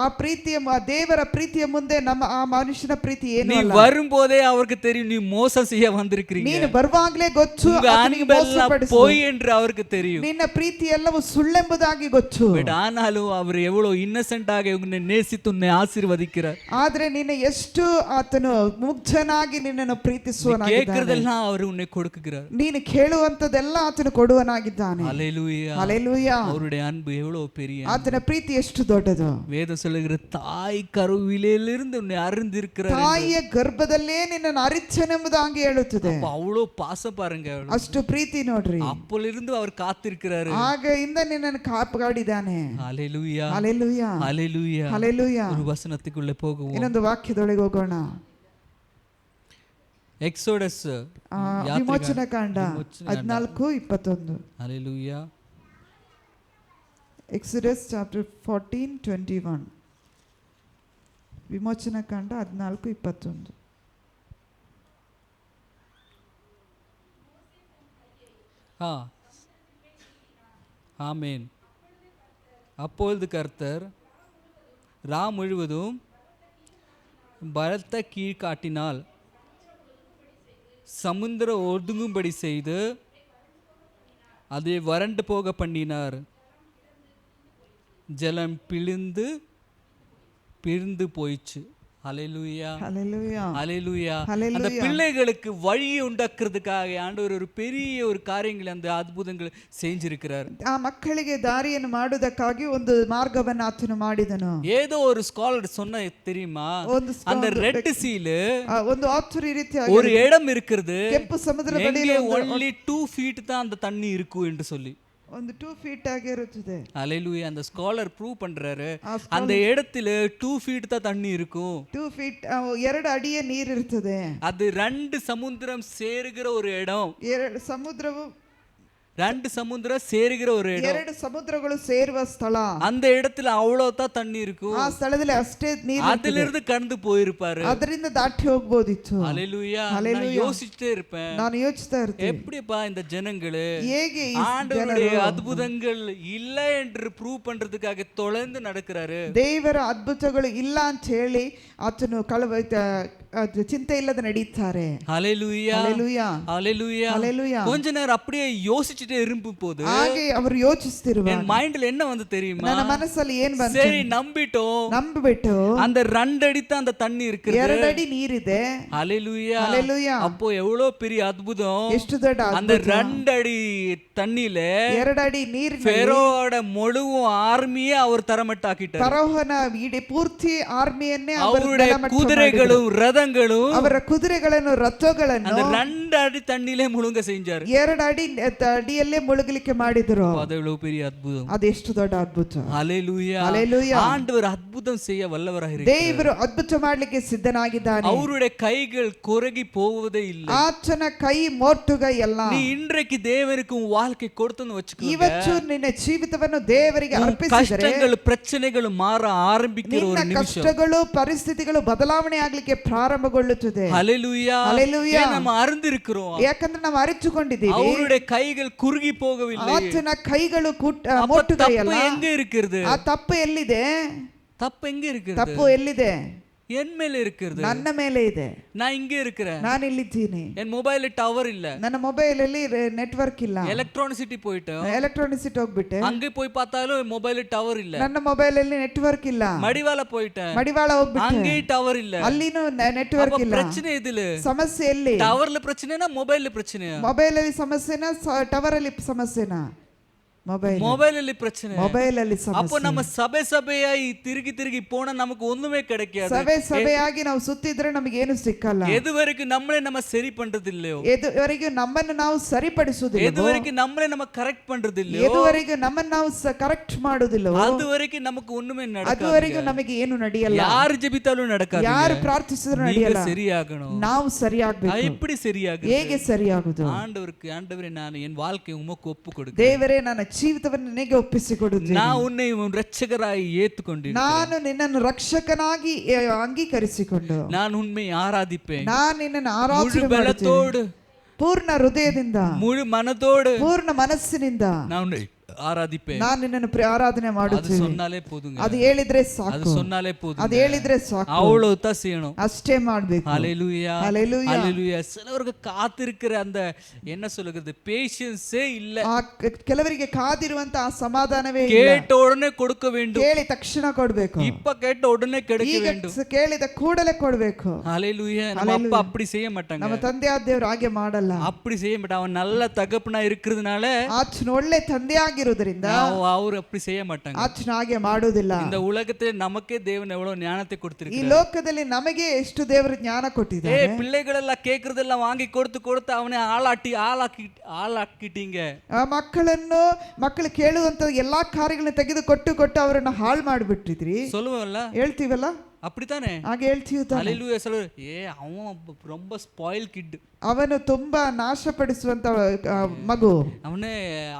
ಆ ಪ್ರೀತಿಯ ದೇವರ ಪ್ರೀತಿಯ ಮುಂದೆ ನಮ್ಮ ಆ ಮನುಷ್ಯನ ಪ್ರೀತಿ ಏನು நீ ಅಲ್ಲ. வரும்போதே அவருக்கு தெரியும் நீ மோசம் செய்ய வந்திருக்கீங்க, ನೀನು ಬರುವಾಗಲೇ ಗೊತ್ತು உங்க அன்பெல்லாம் போய் என்று அவருக்கு தெரியும். ನಿನ್ನ ಪ್ರೀತಿ ಎಲ್ಲವೂ ಸುಳ್ಳೆಂಬುದಾಗಿ ಗೊತ್ತು. பட் ஆனாலும் அவர் எவ்வளவு இன்னசென்ட் ஆக உன்னை நேசித்து உன்னை ஆசீர்வதிக்கிறார். ಆದ್ರೆ ನಿನ್ನ ಎಷ್ಟು ಆತನು ಮುಗ್ಧನಾಗಿ ನಿನ್ನನ್ನು ಪ್ರೀತಿಸುವನಾಗಿದ್ದಾನೆ. கேக்குறதெல்லாம் அவர் உன்னை கொடுக்குகிறார். ನೀನು ಕೇಳುವಂತದೆಲ್ಲ ಆತನು ಕೊಡುವನಾಗಿದ್ದಾನೆ. ஹalleluya. ஹalleluya. அவருடைய அன்பு எவ்வளவு பெரிய, ಆತನ ಪ್ರೀತಿ ಎಷ್ಟು ದೊಡ್ಡದು. வேதம் சொல்லுகிற தாய் கருவிலிருந்து உன்னை அறிந்திருக்கிறார், ತಾಯಿಯ ಗರ್ಭದಲ್ಲೇ ನಿನ್ನನ್ನು ಅರಿತನೆಂಬುದಾಗಿ ಹೇಳುತ್ತದೆ. அவ்வளவு பாசம் பாருங்க, ಅಷ್ಟು ಪ್ರೀತಿ ನೋಡ್ರಿ. அப்பொழுதிருந்து அவர் காத்திருக்கிறாரு. ಆಗಿಂದ ನಿನ್ನನ್ನು ಕಾಪಾಡಿದ್ದಾನೆ. ஹalleluya. ஹalleluya. ஹalleluya. ஹalleluya. ஒரு வசனத்துக்குள்ள போகுவோம். ಇನ್ನೊಂದು ವಾಕ್ಯದೊಳಗೆ ಹೋಗೋಣ. ಎಕ್ಸೋಡಸ್ ವಿಮೋಚನ ಕಾಂಡ 14:21. ಹalleluya. Exodus chapter 14:21. ವಿಮೋಚನ ಕಾಂಡ 14:21. ஆமென். அப்பொழுது கர்த்தர் ரா முழுவதும் பலத்த கீழ்காட்டினால் சமுத்திரம் ஒதுங்கும்படி செய்து அதை வறண்டு போக பண்ணினார். ஜலம் பிரிந்து போயிடுச்சு. ஹalleluya. ஹalleluya. ஹalleluya. அந்த பிள்ளைகளுக்கு வழியை உண்டாக்குறதுக்காக ஆண்டவர் ஒரு பெரிய ஒரு காரியங்களை அந்த அற்புதங்களை செஞ்சிருக்கிறார். ಆ ಮಕ್ಕಳಿಗೆ ದಾರಿಯನ್ನು ಮಾಡುವುದಕ್ಕಾಗಿ ಒಂದು ಮಾರ್ಗವನ್ನು ಆತನು ಮಾಡಿದನು. ஏதோ ஒரு ஸ்காலர் சொன்ன தெரியுமா, அந்த ரெட் சீல ಒಂದು ಆತುರ ರೀತಿಯಾಗಿ ஒரு இடம் இருக்கிறது, ಕೆಂಪು ಸಮುದ್ರದಲ್ಲಿ only 2 feet தான் அந்த தண்ணி இருக்கும் என்று சொல்லி ಒಂದು 2 feet ಆಗಿರುತ್ತದೆ. ஹalleluya. அந்த ஸ்காலர் ப்ரூவ் பண்றாரு அந்த இடத்துல 2 feet தான் தண்ணி இருக்கும். 2 feet 2 ಅಡಿಯ ನೀರು ಇರುತ್ತದೆ. அது ரெண்டு சமுத்திரம் சேருகிற ஒரு இடம். ரெண்டு சமுத்திரம் சேருகிற ஒரு இடம். 2 ಸಮುದ್ರಗಳು ಸೇರುವ ಸ್ಥಳ. அந்த இடத்துல அவ்வளவுதான் தண்ணி இருக்கும். ಆ ಸ್ಥಳದಲ್ಲಿ ಅಷ್ಟೇ ನೀರು. அதிலிருந்து கடந்து போயிருப்பாரு. ಅದರಿಂದ ದಾಟಿ ಹೋಗಬಹುದಿತ್ತು. ஹalleluya. நான் யோசிச்சிட்டே இருப்பேன், ನಾನು ಯೋಚಿಸ್ತಾ ಇರ್ತೀನಿ எப்படிப்பா இந்த ஜனங்களே ಹೇಗೆ ஆண்டவருடைய அற்புதங்கள் இல்ல என்று ப்ரூவ் பண்றதுக்காக தொடர்ந்து நடக்கிறாரு. ದೇವರ ಅದ್ಭುತಗಳು ಇಲ್ಲ ಅಂತ ಹೇಳಿ ಆತನು ಚಿಂತೆ ಇಲ್ಲದೆ ನಡೀತಾರೆ. ஹalleluya. ஹalleluya. ஹalleluya. ஹalleluya. கொஞ்ச நேரம் அப்படியே யோசிச்சிட்டே இருக்கும் போது ಹಾಗೆ ಅವರು ಯೋಚಿಸ್ತಿರುವಾಗ என் மைண்ட்ல என்ன வந்து தெரியுமா, ನನ್ನ ಮನಸ್ಸಲ್ಲಿ ಏನು ಬಂತು, சரி நம்பிட்டோம், ನಂಬಿಬಿಟ್ಟು அந்த 2 அடி தான் அந்த தண்ணி இருக்கு, 2 ಅಡಿ ನೀರಿದೆ. ஹalleluya. ஹalleluya. அப்போ எவ்வளவு பெரிய அற்புதம். ಎಷ್ಟು ದೊಡ್ಡ அந்த 2 அடி தண்ணில 2 ಅಡಿ ನೀರಿನಲ್ಲಿ ಫೇರೋட முழு ஆர்மியே அவர் தரமட்டாக்கிட்டார். ಫರೋಹನ ಇಡೀ ಪೂರ್ತಿ ಆರ್ಮಿಯನ್ನೇ அவருடைய குதிரைகளும் ரதங்களும் ಅವರ ಕುದುರೆಗಳನ್ನು ರಥಗಳನ್ನು அந்த 2 அடி தண்ணிலே முழுங்க செஞ்சார். 2 ಅಡಿ ಅಡಿಯಲ್ಲೇ ಮುಳುಗಲಿಕ್ಕೆ ಮಾಡಿದ್ರು. அது எவ்வளவு பெரிய அற்புதம். ಅದೆಷ್ಟು ದೊಡ್ಡ ಅದ್ಭುತ. ஹalleluya. ஹalleluya. ஆண்டவர் அற்புதம் செய்ய வல்லவராக இருக்கிறார். ದೇವರು ಅದ್ಭುತ ಮಾಡಲಿಕ್ಕೆ ಸಿದ್ಧನಾಗಿದ್ದಾನೆ. அவருடைய கைகள் குறுகி போவதே இல்லை. ಆತನ ಕೈ ಮೋಟುಗೈ ಅಲ್ಲ. நீ இன்றைக்கு தேவனுக்கு உன் வாழ்க்கை கொடுத்தன்னு வெச்சுக்கோ. ಇವತ್ತು ನಿನ್ನ ಜೀವಿತವನ್ನು ದೇವರಿಗೆ ಅರ್ಪಿಸಿದರೆ ಕಷ್ಟಗಳು ಪ್ರಚನೆಗಳು ಮಾರ ಆರಂಭಿಸುವ ಒಂದು ನಿಮಿಷ. ಕಷ್ಟಗಳು ಪರಿಸ್ಥಿತಿಗಳು ಬದಲಾವಣೆ ಆಗಲಿಕ್ಕೆ ಪ್ರಾರಂಭಗೊಳ್ಳುತ್ತದೆ. ஹalleluya. ஹalleluya. நம்ம அறிந்திருக்கிறோம். ಯಾಕಂದ್ರೆ ನಾವು ಅರಿತುಕೊಂಡಿದ್ದೀವಿ அவருடைய கைகள் குறுகி போகவில்லை. ಆತನ ಕೈಗಳು ಮೋಟುಗೈ ಅಲ್ಲ. ತಪ್ಪು ಎங்கே இருக்கிறது? ಆ ತಪ್ಪು ಎಲ್ಲಿದೆ? தப்பு எங்க இருக்கிறது? ತಪ್ಪು ಎಲ್ಲಿದೆ? என் மேல இருக்கிறது. ನನ್ನ ಮೇಲೆ ಇದೆ. நான் இங்க இருக்கிறேன். ನಾನು ಇಲ್ಲಿದ್ದೀನಿ. என் ಮೊಬೈಲ್ ಟವರ್ ಇಲ್ಲ. ನನ್ನ ಮೊಬೈಲ್ ಅಲ್ಲಿ ನೆಟ್ವರ್ಕ್ ಇಲ್ಲ. ಎಲೆಕ್ಟ್ರಾನಿಸಿಟಿ போயிட்டு ಎಲೆಕ್ಟ್ರಾನಿಸಿಟಿ ಹೋಗ್ಬಿಟ್ಟೆ. அங்க போய் பார்த்தாலும் ಮೊಬೈಲ್ ಟವರ್ ಇಲ್ಲ. ನನ್ನ ಮೊಬೈಲ್ ಅಲ್ಲಿ ನೆಟ್ವರ್ಕ್ ಇಲ್ಲ. ಮಡಿವಾಳ போயிட்டேன். ಮಡಿವಾಳ ಹೋಗ್ಬಿಟ್ಟೆ. அங்கே ಟವರ್ ಇಲ್ಲ. ಅಲ್ಲಿನೂ ನೆಟ್ವರ್ಕ್ ಇಲ್ಲ. ಪ್ರಶ್ನೆ ಇದಿಲ್ಲ. ಸಮಸ್ಯೆ ಎಲ್ಲಿ? ಟವರ್ல பிரச்சனைனா ಮೊಬೈಲ್ பிரச்சனையா? ಮೊಬೈಲ್ ಅಲ್ಲಿ ಸಮಸ್ಯೆನಾ ಟವರ್ ಅಲ್ಲಿ ಸಮಸ್ಯೆನಾ? ಮೊಬೈಲ್ ಅಲ್ಲಿ ಪ್ರச்சನೆ. ಮೊಬೈಲ್ ಅಲ್ಲಿ ಅಪ್ಪ ನಮ್ಮ ಸಭೆಯಾಗಿ ತಿರುಗಿ ಪೋಣ ನಮಗೆ ಒಂದುಮೇ கிடைக்காது. ಸಭೆಯಾಗಿ ನಾವು ಸುತ್ತಿದ್ರೆ ನಮಗೆ ಏನು ಸಿಕ್ಕಲ್ಲ. ಎದುವರೆಗೂ ನಮ್ಮಳೆ ನಮ್ಮ ಸರಿ ಪಂಡ್ರದಿಲ್ಲೋ, ಎದುವರೆಗೂ ನಮ್ಮನ್ನು ನಾವು ಸರಿಪಡಿಸುವುದಿಲ್ಲ, ಎದುವರೆಗೂ ನಮ್ಮಳೆ ನಮ್ಮ ಕರೆಕ್ಟ್ ಪಂಡ್ರದಿಲ್ಲೋ, ಎದುವರೆಗೂ ನಮ್ಮನ್ನು ನಾವು ಕರೆಕ್ಟ್ ಮಾಡುವುದಿಲ್ಲ, ಅದುವರೆಗೂ ನಮಗೆ ಒಂದುಮೇ ನಡೆಯಲ್ಲ, ಅದುವರೆಗೂ ನಮಗೆ ಏನು ನಡೆಯಲ್ಲ. ಯಾರು ಜಪಿತಾಲೂ ನಡೆಯಲ್ಲ, ಯಾರು ಪ್ರಾರ್ಥಿಸಿದ್ರು ನಡೆಯಲ್ಲ. ಸರಿಯಾಗணும், ನಾವು ಸರಿಯಾಗಬೇಕು. எப்படி ಸರಿಯಾಗುತ್ತೆ, ಹೇಗೆ ಸರಿಯಾಗುವುದು? ஆண்டவரே நான் என் வாழ்க்கையை உமக்கு ஒப்பு கொடுக்கிறேன். ದೇವರೇ ನನ್ನ ಜೀವಿತವನ್ನು ನಿನಗೆ ಒಪ್ಪಿಸಿಕೊಡುತ್ತೇನೆ. நான் உன்னை ரட்சகராய் ஏத்துக்கொண்டேன், ನಾನು ನಿನ್ನನ್ನು ರಕ್ಷಕನಾಗಿ ಅಂಗೀಕರಿಸಿಕೊಂಡು நான் உன்னை ஆராதிப்பேன். ನಾನು ನಿನ್ನನ್ನು ಆರಾಧನೆ ಬಲத்தோடு, ಪೂರ್ಣ ಹೃದಯದಿಂದ, முழு மனதோடு, ಪೂರ್ಣ ಮನಸ್ಸಿನಿಂದ நான் உன்னை ஆராதிப்பேன். ನಾನು ನಿನ್ನನ್ನು ಆರಾಧನೆ ಮಾಡುತ್ತೇನೆ. அது சொன்னாலே போதுங்க, ಅದು ಹೇಳಿದ್ರೆ ಸಾಕು, அது சொன்னாலே போதும், ಅದು ಹೇಳಿದ್ರೆ ಸಾಕು, அவ்வளவுதான் செய்யணும், ಅಷ್ಟೇ ಮಾಡಬೇಕು. ஹalleluya ஹalleluya ஹalleluya. சிலருக்கு காத்திருக்கிற அந்த என்ன சொல்லுகிறது பேஷன்ஸே இல்ல. ಕೆಲವರಿಗೆ ಕಾದಿರುವಂತ ಆ ಸಮಾಧಾನವೇ ಇಲ್ಲ. கேட்ட உடனே கொடுக்க வேண்டும், ಕೇಳಿ ತಕ್ಷಣ ಕೊಡಬೇಕು, இப்ப கேட்ட உடனே கிடைக்க வேண்டும், ಕೇಳಿದ ಕೂಡಲೇ ಕೊಡಬೇಕು. ஹalleluya. நம்ம அப்பா அப்படி செய்ய மாட்டாங்க, ನಮ್ಮ ತಂದೆ ಆದೇವರು ಹಾಗೆ ಮಾಡಲ್ಲ, அப்படி செய்ய மாட்டாங்க. அவன் நல்ல தகப்பனா இருக்கிறதுனால, ಆತನು ಒಳ್ಳೆ ತಂದೆಯಾಗಿರುವುದರಿಂದ ಅವರು அப்படி செய்ய மாட்டாங்க, ಆತನು ಹಾಗೆ ಮಾಡುವುದಿಲ್ಲ. இந்த உலகத்தில் நமக்கே தேவன் எவ்வளவு ஞானத்தை ಈ கொடுத்திருக்கிறார். ಲೋಕದಲ್ಲಿ ನಮಗೆ ಎಷ್ಟು ದೇವರು ಜ್ಞಾನ ಕೊಟ್ಟಿದ್ದಾರೆ. பிள்ளைகளெல்லாம் கேக்குறதெல்லாம் வாங்கி கொடுத்து ಅವನೇ ஆளாக்கிட்டீங்க. ಮಕ್ಕಳು ಕೇಳುವಂತ ಎಲ್ಲಾ ಕಾರ್ಯಗಳನ್ನ ತೆಗೆದುಕೊಟ್ಟು ಅವರನ್ನು ಹಾಳು ಮಾಡಿಬಿಟ್ಟಿದ್ರಿ. சொல்லுவல்ல, ಹೇಳ್ತೀವಲ್ಲ, அப்படித்தானே, ಹಾಗೆ ಹೇಳ್ತೀವಿ ತಾನೆ. ஹalleluya. அவன் ரொம்ப ஸ்பாயில் கிட், ಅವನು ತುಂಬಾ ನಾಶಪಡಿಸುವಂತ ಮಗು. ಅವನೇ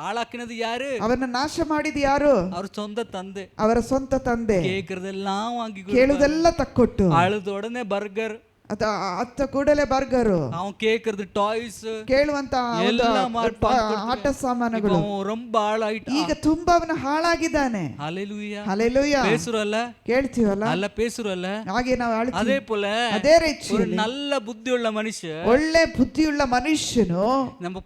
ஆளாக்கினது யாரு? ಅವನ ನಾಶ ಮಾಡಿದ ಯಾರು? ಅವ್ರ ಸ್ವಂತ ತಂದೆ, ಅವರ ಸ್ವಂತ ತಂದೆ. கேக்குறதெல்லாம் வாங்கி ಕೇಳುವುದೆಲ್ಲ ತಕ್ಕೊಟ್ಟು, ಅழுದ உடனே ಬರ್ಗರ್, ಅತ್ತ ಕೂಡಲೇ ಬರ್ಗರು, அவன் கேக்குறது ಟಾಯ್ಸ್, ಕೇಳುವಂತ ಆಟ ಸಾಮಾನುಗಳು. ரொம்ப ஆளாயிட்டு, ಈಗ ತುಂಬಾ ಅವನು ಹಾಳಾಗಿದ್ದಾನೆ. ஹalleluya ஹalleluya. பேசுறோம்ல, ಕೇಳ್ತೀವಲ್ಲ, ಅಲ್ಲ பேசுறோம்ல, ಹಾಗೆ ನಾವು அதே போல ಅದೇ ರೀತಿ ஒரு நல்ல புத்தியுள்ள மனுஷன், ಒಳ್ಳೆ ಬುದ್ಧಿಯುಳ್ಳ ಮನುಷ್ಯನು நம்ம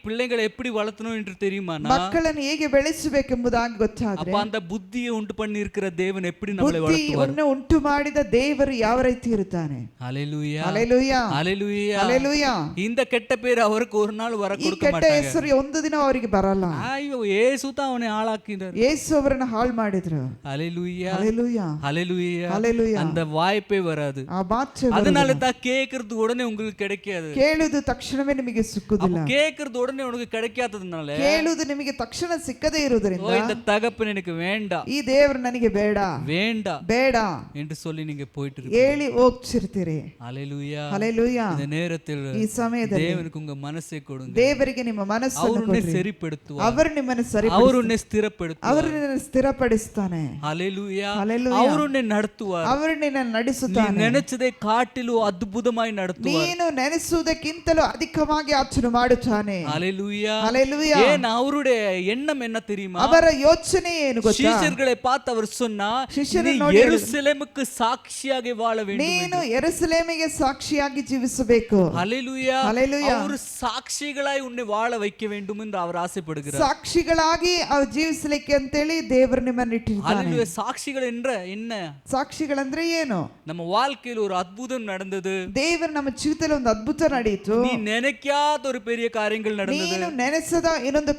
பிள்ளைகளை எப்படி வளர்த்தணும் என்று தெரியுமா? ಮಕ್ಕಳನ್ನು ಹೇಗೆ ಬೆಳೆಸಬೇಕೆಂಬುದಾಗಿ ಗೊತ್ತಾದ್ರೆ, அப்ப அந்த புத்தியை உண்டு பண்ணி இருக்கிற தேவன் எப்படி நம்மளை வளர்த்துவார்? ಬುದ್ಧಿಯನ್ನು ಉಂಟು ಮಾಡಿದ ದೇವರು ಯಾವ ರೀತಿ ಇರುತ್ತಾನೆ? ஹalleluya ஹalleluya ஹalleluya ஹalleluya. இந்த ಕೆಟ್ಟ பேர் அவருக்கு ஒரு நாள் வர ಈ கொடுக்க ಕೆಟ್ಟ மாட்டாங்க. ಹೆಸರು ಒಂದು ದಿನ ಅವರಿಗೆ ಬರಲ್ಲ. ಅಯ್ಯೋ ಯೇಸು ತಾ ಅವನೇ ಹಾಳಾಕಿದ್ರು, ಯೇಸು ಅವರನ್ನು ಹಾಳು ಮಾಡಿದ್ರು. ஹalleluya ஹalleluya ஹalleluya ஹalleluya. அந்த வாய்ப்பே வராது, ಆ ಮಾತು அதனால தான் கேக்குறது உடனே உங்களுக்கு கிடைக்காது. ಕೇಳುವುದು ತಕ್ಷಣವೇ ನಿಮಗೆ ಸಿಕ್ಕುವುದಿಲ್ಲ. கேக்குறது உடனே உனக்கு கிடைக்காததுனால, ಕೇಳುವುದು ನಿಮಗೆ ತಕ್ಷಣ ಸಿಕ್ಕದೇ ಇರುವುದರಿಂದ, இந்த தகப்பன் எனக்கு வேண்டாம், ಈ ದೇವರು ನನಗೆ ಬೇಡ ಬೇಡ என்று சொல்லி நீங்க போயிட்டு ಹೇಳಿ ಹೋಗ್ತಿರ್ತೀರಿ. ஹalleluya ஹalleluya. இந்த நேரத்தில் ಈ ಸಮಯದಲ್ಲಿ தேவனுக்கு உங்க மனசை கொடுங்க, ದೇವರಿಗೆ ನಿಮ್ಮ ಮನಸ್ಸನ್ನು அவர் உன்னை ಕೊಡಿ. சரிப்படுத்துவார், ಅವರು ನಿಮ್ಮನ್ನು அவர் உன்னை ಸ್ಥಿರப்படுத்துவார், ಅವರು ನಿನ್ನನ್ನು ಸ್ಥಿರಪಡಿಸ್ತಾನೆ. ஹalleluya ஹalleluya. அவர் உன்னை நடத்துவார், ಅವರು ನಿನ್ನನ್ನು ನಡೆಸುತ್ತಾನೆ. நீ நினைச்சதை காட்டிலும் அற்புதமாய் நடத்துவார், ನೀನು ನೆನೆಸುವುದಕ್ಕಿಂತಲೂ ಅಧಿಕವಾಗಿ ಆತನು ಮಾಡುತ್ತಾನೆ. ஹalleluya ஹalleluya. ஏன் அவருடைய எண்ணம் என்ன தெரியுமா? ಅವರ ಯೋಚನೆ ಏನು ಗೊತ್ತಾ? சீஷர்களை பார்த்து அவர் சொன்னா, நீ ಯೆರೂಸಲೇಮಕ್ಕೆ ಸಾಕ್ಷಿಯಾಗಿ வாழ வேண்டும், ನೀನು ಯೆರೂಸಲೇಮಿಗೆ ಸಾಕ್ಷಿಯಾಗಿ ಜೀವಿಸಬೇಕು. ஹalleluya ஹalleluya. அவர் ಸಾಕ್ಷಿಗಳಾಗಿ உன்னை வாழ வைக்க வேண்டும் என்று அவர் ஆசைப்படுகிறார். ಸಾಕ್ಷಿಗಳಾಗಿ ಅವರು ಜೀವಿಸಲಿಕ್ಕೆ ಅಂತೇಳಿ ದೇವರು ನಿಮ್ಮನ್ನು ಇಟ್ಟಿರ್ತಾನೆ. ஹalleluya. ಸಾಕ್ಷಿಗಳು என்ன? ಸಾಕ್ಷಿಗಳಂದ್ರೆ ಏನು? நம்ம வாழ்க்கையில் ஒரு அற்புதம் நடந்தது, ದೇವರು ನಮ್ಮ ಜೀವಿತದಲ್ಲಿ ಒಂದು ಅದ್ಭುತ ನಡೆಯಿತು, நீ நினைக்காத ஒரு பெரிய காரியங்கள் நடந்தது, ನೀನು ನೆನೆಸದ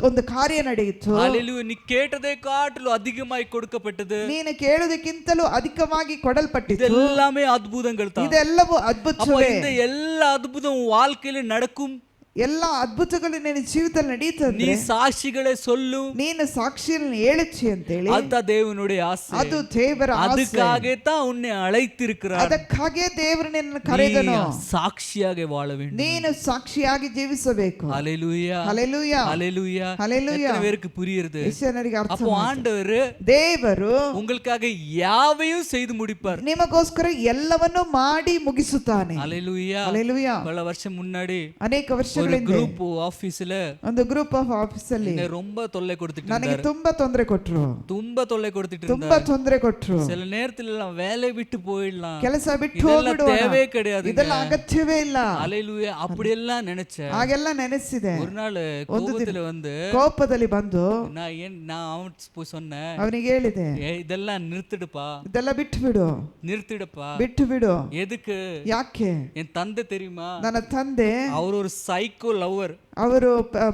ಒಂದು ಕಾರ್ಯ ನಡೆಯಿತು. ஹalleluya. நீ கேட்டதை காட்டிலும் அதிகமாய் கொடுக்கப்பட்டது, ನೀನು ಕೇಳುವುದಕ್ಕಿಂತಲೂ ಅಧಿಕವಾಗಿ ಕೊಡಲ್ಪಟ್ಟಿತು. இதெல்லாமே அற்புதங்கள் தான். ಇದೆಲ್ಲವೂ அப்ப ಅದ್ಭುತವೇ. இந்த எல்லா அற்புதம் உன் வாழ்க்கையில நடக்கும், ಎಲ್ಲ ಅದ್ಭುತಗಳು ನಿನ್ನ ಜೀವಿತದಲ್ಲಿ நீ ನಡೆಯುತ್ತದೆ. சாட்சிகளை சொல்லு, ನೀನು ಸಾಕ್ಷಿಯನ್ನು ಹೇಳುತ್ತಿ ಅಂತೇಳಿ, அதுதான் தேவனுடைய ஆசை, ಅದು ದೇವರ ಆಸೆ. அதுக்காக தான் உன்னை அழைத்திருக்கிறார், ಅದಕ್ಕಾಗಿ ದೇವರು ನಿನ್ನನ್ನು ಕರೆದನು. சாட்சியாக வாழ வேண்டும், ನೀನು ಸಾಕ್ಷಿಯಾಗಿ ಜೀವಿಸಬೇಕು. ஹalleluya ஹalleluya ஹalleluya ஹalleluya. எத்தனை பேருக்கு புரியுது? ಜನರಿಗೆ ಅರ್ಥ அப்போ ஆண்டவர் ದೇವರು உங்களுக்காக யாவையும் செய்து முடிப்பார், ನಿಮಗೋಸ್ಕರ ಎಲ್ಲವನ್ನೂ ಮಾಡಿ ಮುಗಿಸುತ್ತಾನೆ. ஹalleluya ஹalleluya. பல வருஷம் முன்னாடி ಅನೇಕ ವರ್ಷ ஒரு குரூப் ஆபீஸ்ல ಒಂದು ಗ್ರೂಪ್ ಆಫ್ ಆಫೀಸ್ ಅಲ್ಲಿ ரொம்ப தொல்லை கொடுத்துட்டு ನನಗೆ ತುಂಬಾ ತೊಂದರೆ ಕೊಟ್ರು. ತುಂಬಾ தொல்லை கொடுத்துட்டு ತುಂಬಾ ತೊಂದರೆ ಕೊಟ್ರು. சில நேரத்துல எல்லாம் வேலை விட்டு போயிடலாம், ಕೆಲಸ ಬಿಟ್ಟು ಹೋಗ್ಬಿಡುವ, தேவையே கிடையாது, ಇದೆಲ್ಲ ಅಗತ್ಯವೇ ಇಲ್ಲ. ஹalleluya அப்படி எல்லாம் நினைச்சேன். ಹಾಗೆಲ್ಲ ನೆನೆಸಿದೆ. ஒரு நாள் கோபத்துல வந்து ಕೋಪದಲ್ಲಿ ಬಂದು நான் அவன் போய் சொன்னேன், ಅವನಿಗೆ ಹೇಳಿದೆ, இதெல்லாம் நிறுத்திடுப்பா, ಇದೆಲ್ಲ ಬಿಟ್ಟು ಬಿಡು, நிறுத்திடுப்பா. ಬಿಟ್ಟು ಬಿಡು. எதுக்கு? ಯಾಕೆ? என் தந்தை தெரியுமா, ನನ್ನ ತಂದೆ அவர் ஒரு சைக்கோ லவர், ಅವರು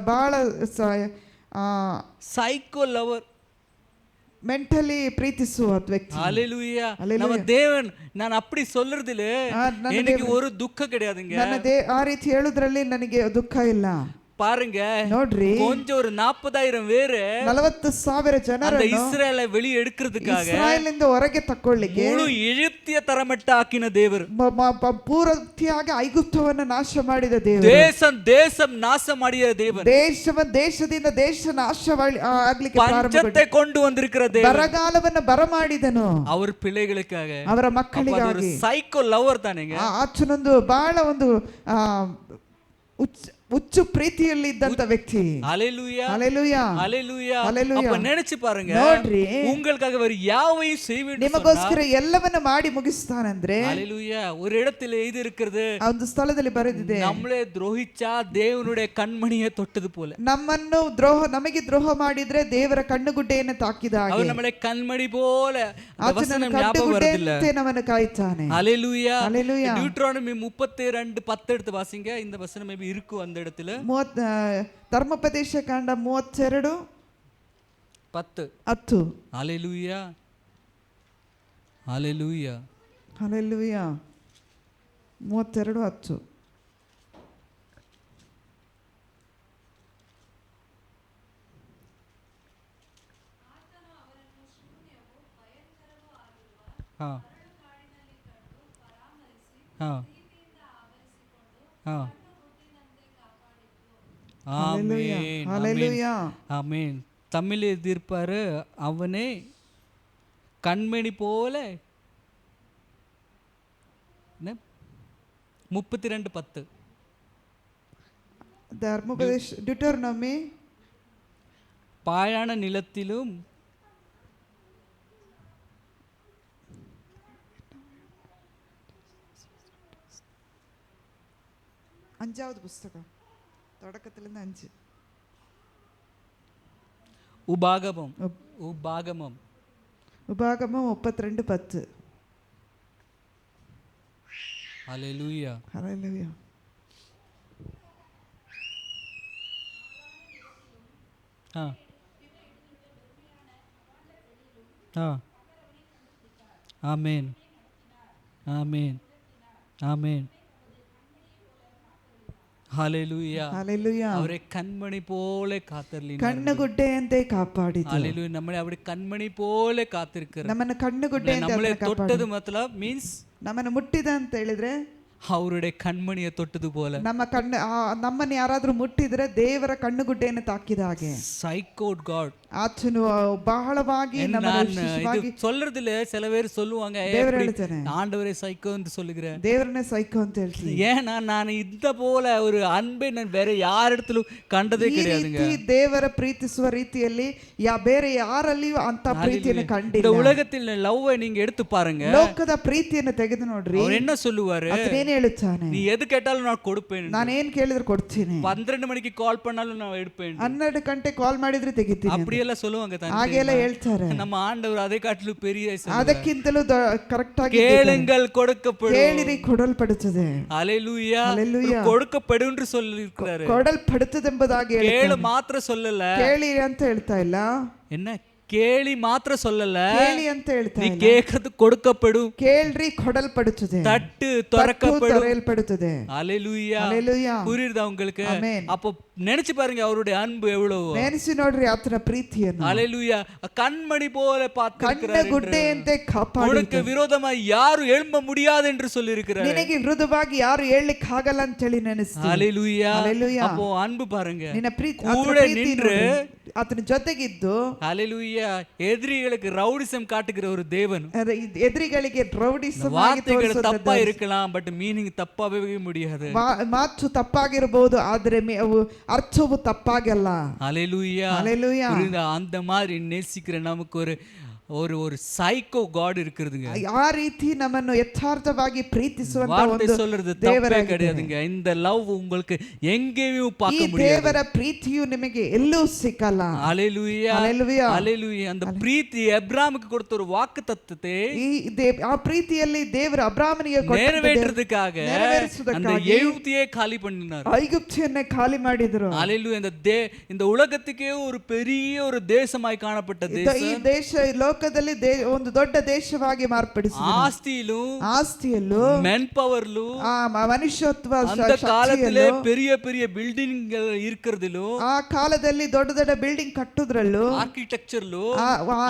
ಬಹಳ சைக்கோ லவர். ಮೆಂಟಲಿ ಪ್ರೀತಿಸುವ ವ್ಯಕ್ತಿ. ஹalleluya. நம்ம தேவன், நான் அப்படி சொல்றதுல எனக்கு ஒரு துக்கம் கிடையாதுங்க. ಆ ರೀತಿ ಹೇಳುದ್ರಲ್ಲಿ ನನಗೆ ದುಃಖ ಇಲ್ಲ. பாருங்க, ನೋಡ್ರಿ, கொஞ்சம் ஒரு 40,000 பேரு 40,000 ಜನರನ್ನು இஸ்ரேலை வெளியே எடுக்கிறதுக்காக ಇಸ್ರಾಯೇಲಿಂದ ಹೊರಗೆ ತಕ್ಕೊಳ್ಳಿಕ್ಕೆ முழு எகிப்திய ತರಮಟ್ಟ ಹಾಕಿನ ದೇವರು. ಪೂರ್ತಿಯಾಗಿ ಐಗುಪ್ತವನ್ನು ನಾಶ ಮಾಡಿದ ದೇವರು. தேசம் ನಾಶ ಮಾಡಿದ ದೇವರು. ದೇಶದಿಂದ ದೇಶ ನಾಶ ಆಗ್ಲಿಕ್ಕೆ ಪಂಚத்தை கொண்டு வந்திருக்கிற ದೇವರು. ಬರಗಾಲವನ್ನು ಬರಮಾಡಿದನು ಅವರ ಪಿಳ್ಳೆಗಳಿಗಾಗಿ, ಅವರ ಮಕ್ಕಳಿಗಾಗಿ. Psycho lover ತಾನೆங்க. ಆಚನೊಂದು ಬಹಳ ಒಂದು ಹುಚ್ಚು ಪ್ರೀತಿಯಲ್ಲಿ ಇದ್ದಂತ ವ್ಯಕ್ತಿ. ஹalleluya, ஹalleluya, ஹalleluya. ஹalleluya. அப்ப நினைச்சு பாருங்க, ನೋಡ್ರಿ, உங்களுக்காக வேற யாவையும் செய்வேன், ನಿಮಗೋಸ್ಕರ ಎಲ್ಲವನ್ನ ಮಾಡಿ ಮುಗಿಸ್ತಾನಂದ್ರೆ. ஹalleluya. ஒரு இடத்துல இது இருக்குது, ಒಂದು ಸ್ಥಳದಲ್ಲಿ ಬರೆದಿದೆ, நம்மளே துரோகிச்சா தேவனுடைய கண்மணியை தொட்டது போல. ನಮಗೆ ದ್ರೋಹ ಮಾಡಿದ್ರೆ ದೇವರ ಕಣ್ಣುಗುಡ್ಡೆಯನ್ನು ತಾಕಿದ ಹಾಗೆ அவர் நம்மளை கண்மணி போல, வசனம் ஞாபகம் வருதில்ல, ನಮ್ಮನ್ನು ಕಾಯುತ್ತಾನೆ. ஹalleluya, ஹalleluya. டியூட்ரானமி 32:10 எடுத்து வாசிங்க. இந்த வசனம் மேபி இருக்கும் அந்த இடத்துல. ಧರ್ಮೋಪದೇಶ ಕಾಂಡ 32:10. ஹalleluya, ஹalleluya, ஹalleluya. 32:10. ஆமென். தமிழ் எதிர்ப்பாரு, அவனே கண்மணி போல. 32:10. ಧರ್ಮೋಪದೇಶ ಡ್ಯೂಟರೋನಮಿ. பாழான நிலத்திலும் அஞ்சாவது புஸ்தகம் தொடக்கத்திலிருந்து 5. உபாகமம் 32:10. ஹalleluya, ஹalleluya. ஆமென், ஆமென், ஆமென். ஹalleluya, ஹalleluya. அவரை கண்மணி போல காத்தருளினார். ಕಣ್ಣುಗುಡ್ಡೆಯಂತೆ ಕಾಪಾಡಿತು. ஹalleluya. நம்மளை அப்படி கண்மணி போல காத்திருக்கிறார். ನಮ್ಮನ್ನು ಕಣ್ಣುಗುಡ್ಡೆಯಂತೆ நம்மளை தொட்டது மத்தலப் மீன்ஸ், ನಮ್ಮನ್ನು ಮುಟ್ಟಿದ ಅಂತ ಹೇಳಿದ್ರೆ அவருடைய கண்மணியை தொட்டது போல. ನಮ್ಮನ್ನು ಯಾರಾದ್ರೂ ಮುಟ್ಟಿದ್ರೆ ದೇವರ ಕಣ್ಣುಗುಡ್ಡೆಯನ್ನು ತಾಕಿದ ಹಾಗೆ. ಸೈಕೋಡ್ ಗಾಡ್. ಆತನು ಬಹಳವಾಗಿ சொல்றதுல சில பேர் சொல்லுவாங்க, ஆண்டவரே சைக்கோ என்று சொல்லுகிறேன், தேவரனே சைக்கோ ಅಂತ ಹೇಳ್ತೀನಿ. ஏன்னா நான் இந்த போல ஒரு அன்பை நான் வேற யார் இடத்துல கண்டதே கிடையாதுங்க. ಈ ದೇವರ ಪ್ರೀತಿಸುವ ರೀತಿಯಲ್ಲಿ ಬೇರೆ ಯಾರಲ್ಲಿಯೂ ಅಂತ ಪ್ರೀತಿಯನ್ನು ಕಂಡಿಲ್ಲ. இந்த உலகத்தில் லவ்வை நீங்க எடுத்து பாருங்க, ಲೋಕದ ಪ್ರೀತಿಯನ್ನು ತೆಗೆದು ನೋಡ್ರಿ. அவர் என்ன சொல்லுவாரு? ಏನು ಹೇಳುತ್ತಾನೆ? நீ எது கேட்டாலும் நான் கொடுப்பேன், ನಾನು ಏನು ಕೇಳಿದ್ರು ಕೊಡ್ತೀನಿ. 12 மணிக்கு ಕಾಲ್ பண்ணாலும் நான் எடுப்பேன், 12 ಗಂಟೆ ಕಾಲ್ ಮಾಡಿದ್ರೆ ತೆಗಿತೀನಿ, அப்படி எல்லாம் சொல்லுவாங்க தானே. ಹಾಗೆಲ್ಲ ಹೇಳ್ತಾರೆ. நம்ம ஆண்டவர் அதை காட்டிலும் பெரிய, ಅದಕ್ಕಿಂತಲೂ ಕರೆಕ್ಟ್ ಆಗಿ கேளுங்கள் கொடுக்கப்படும், ಕೇಳಿರಿ ಕೊಡಲ್ಪಡುತ್ತದೆ. ஹalleluya, கொடுக்கப்படும் என்று சொல்லிருக்காரு. ಕೊಡಲ್ಪಡುತ್ತದೆ ಎಂಬುದಾಗಿ ಕೇಳು ಮಾತ್ರ சொல்லல, ಕೇಳಿ ಅಂತ ಹೇಳ್ತಾ ಇಲ್ಲ. என்ன ಕೇಳಿ ಮಾತ್ರ சொல்லல, ಕೇಳಿ ಅಂತ ಹೇಳ್ತಾ ಇಲ್ಲ, ನೀ ಕೇಳ್றது கொடுக்கப்படும். ಕೇಳ್ರಿ ಕೊಡಲ್ಪಡುತ್ತದೆ, தட்டு திறக்கப்படுது. ஹalleluya, ஹalleluya. புரியுதா உங்களுக்கு? அப்போ நினைச்சு பாருங்க அவருடைய அன்பு எவ்வளவு. ನೆನೆಸಿ ನೋಡ್ರಿ ಆತನ ಪ್ರೀತಿಯನ್ನು. ஹalleluya. கண்மணி போல பார்த்திருக்கிறார். ಕಣ್ಣುಗುಡ್ಡೆಯಂತೆ ಕಾಪಾಡಿದ. உனக்கு விரோதமாய் யாரும் எழும்ப முடியாது என்று சொல்லி இருக்கிறார். ನಿನಗೆ ವಿರುದ್ಧವಾಗಿ ಯಾರು ಹೇಳಲಿಕ್ಕೆ ಆಗಲ್ಲ ಅಂತ ಹೇಳಿ ನೆನೆಸಿ. ஹalleluya. அப்போ அன்பு பாருங்க, ನಿನ್ನ ಪ್ರೀತಿ கூட நின்று ಆತನ ಜೊತೆಗಿದ್ದು, ஹalleluya, எதிரிகளுக்கு ரவுடிசம் காட்டுகிற ஒரு தேவன். எதிரிಗಳಿಗೆ ರೌಡಿಸಂ வார்த்தைகள் தப்பா இருக்கலாம், பட் மீனிங் தப்பாவே முடியாது. ಮಾತು ತಪ್ಪಾಗಿರಬಹುದು, ಆದರೆ ಅರ್ಥವು ತಪ್ಪಾಗಲ್ಲ. ஹalleluya, ஹalleluya. அந்த மாதிரி நேசிக்கிற நமக்கு ஒரு ஒரு சைக்கோ காட் இருக்குதுங்க. ಆ ರೀತಿ ನಮ್ಮನ್ನು ಯಥಾರ್ಥವಾಗಿ ಪ್ರೀತಿಸುವಂತ வார்த்தை ಒಂದು சொல்றது தப்பே கிடையாதுங்க. இந்த லவ் உங்களுக்கு எங்கேயும் பார்க்க முடியாது. ಈ ದೇವರ ಪ್ರೀತಿಯು ನಿಮಗೆ ಎಲ್ಲೂ ಸಿಕ್ಕಲ್ಲ. ஹalleluya ஹalleluya ஹalleluya. அந்த ಪ್ರೀತಿ ಅಬ್ರಾಮಕ್ಕೆ ಕೊಟ್ಟ ஒரு ವಾಗ್ದಾನத்தை ಆ ಪ್ರೀತಿಯಲ್ಲಿ ದೇವರು ಅಬ್ರಾಮನಿಗೆ ಕೊಟ್ಟ ನೆರವೇರಿಸುವುದಕ್ಕಾಗ அந்த எகிப்தியை காலி பண்ணினார். ಐಗುಪ್ತವನ್ನೇ ಖಾಲಿ ಮಾಡಿದರು. ஹalleluya. இந்த உலகத்துக்கே ஒரு பெரிய ஒரு தேசமாய் காணப்பட்ட தேசம். ಈ ದೇಶ ಲೋಕದಲ್ಲಿ ಒಂದು ದೊಡ್ಡ ದೇಶವಾಗಿ ಮಾರ್ಪಡಿಸಿದರು. ಆಸ್ತಿಯಲ್ಲೂ ಮೆನ್ ಪವರ್ಲು ಮನುಷ್ಯತ್ವ அந்த காலத்திலே பெரிய பெரிய ಬಿಲ್ಡಿಂಗ್ಗಳು ಇರ್ಕರದಲ್ಲೂ ಆ ಕಾಲದಲ್ಲಿ ದೊಡ್ಡ ದೊಡ್ಡ ಬಿಲ್ಡಿಂಗ್ ಕಟ್ಟುದ್ರಲ್ಲೂ ಆರ್ಕಿಟೆಕ್ಚರ್ಲು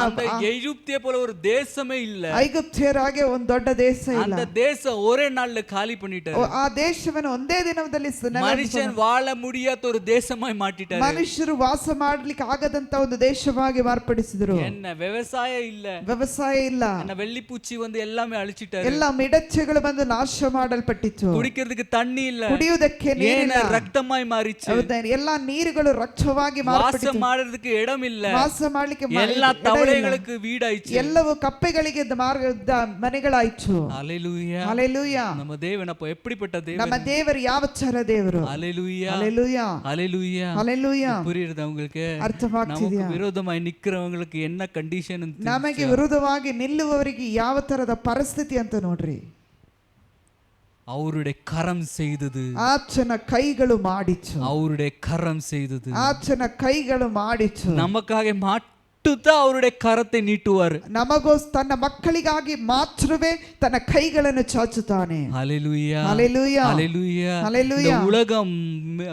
அந்த எகிப்திய போல ஒரு தேசமே இல்ல. ಐಗುಪ್ತ್ಯರಾಗೆ ಒಂದು ದೊಡ್ಡ ದೇಶ ಇಲ್ಲ. அந்த தேசம் ஒரே நாள்ல காலி பண்ணிட்டாரு. ಆ ದೇಶವನ್ನು ಒಂದೇ ದಿನದಲ್ಲಿ ಮನುಷ್ಯನ್ வாழ முடியாத ஒரு தேசமாய் மாட்டிட்டாரு. ಮನುಷ್ಯರು ವಾಸ ಮಾಡಲಿಕ್ಕೆ ಆಗದಂತ ಒಂದು ದೇಶವಾಗಿ ಮಾರ್ಪಡಿಸಿದರು. என்ன ವ್ಯವಸಾಯ ಇಲ್ಲ, ವ್ಯವಸಾಯ ಇಲ್ಲ. என்ன வெள்ளிப்பூச்சி வந்து எல்லாமே அழிச்சிட்டாரு. ಎಲ್ಲ ಮಿಡಚ್ಚೆಗಳು ಬಂದು ನಾಶ ಮಾಡಲ್ಪಟ್ಟಿತು. ಕುಡಿಯೋದಕ್ಕೆ ತಣ್ಣಿ ಇಲ್ಲ, ಕುಡಿಯುವುದಕ್ಕೆ ನೀರಿಲ್ಲ, ರಕ್ತಮಯ ಮಾರಿச்சு. ಎಲ್ಲ ನೀರುಗಳು ರಕ್ತವಾಗಿ ಮಾರ್ಪಟ್ಟಿತು. ವಾಸ ಮಾಡೋದಕ್ಕೆ இடமில்ல, ವಾಸ ಮಾಡಲಿಕ್ಕೆ ಎಲ್ಲ ತವಳೆಗಳಿಗೆ வீடாயிச்சு. ಎಲ್ಲವೂ ಕಪ್ಪೆಗಳಿಗೆ ಮನೆಗಳಾಯಿತು. ஹalleluya ஹalleluya. ನಮ್ಮ ದೇವನಪ್ಪ எப்படிப்பட்ட ದೇವರು? ನಮ್ಮ ದೇವರು ಯಾವ ತರ ದೇವರು? ஹalleluya ஹalleluya ஹalleluya ஹalleluya. புரியுதா உங்களுக்கு? ಅರ್ಥವಾಗ್ತಿದೆಯಾ? நமக்கு விரோதமாய் நிக்கிறவங்களுக்கு என்ன ಕಂಡೀಷನ್ ಅಂತ, ನಮಗೆ ವಿರುದ್ಧವಾಗಿ ನಿಲ್ಲುವವರಿಗೆ ಯಾವ ತರದ ಪರಿಸ್ಥಿತಿ ಅಂತ ನೋಡ್ರಿ. அவருடைய கரம் செய்தது, ಆತನ ಕೈಗಳು ಮಾಡಿತು. அவருடைய கரம் செய்தது, ಆತನ ಕೈಗಳು ಮಾಡಿತು. நமக்காக மட்டும்தான் அவருடைய கரத்தை நீட்டுவார். ತನ್ನ ಮಕ್ಕಳಿಗಾಗಿ ಮಾತ್ರವೇ ತನ್ನ ಕೈಗಳನ್ನು ಚಾಚುತ್ತಾನೆ. ஹalleluya ஹalleluya ஹalleluya ஹalleluya. உலகம்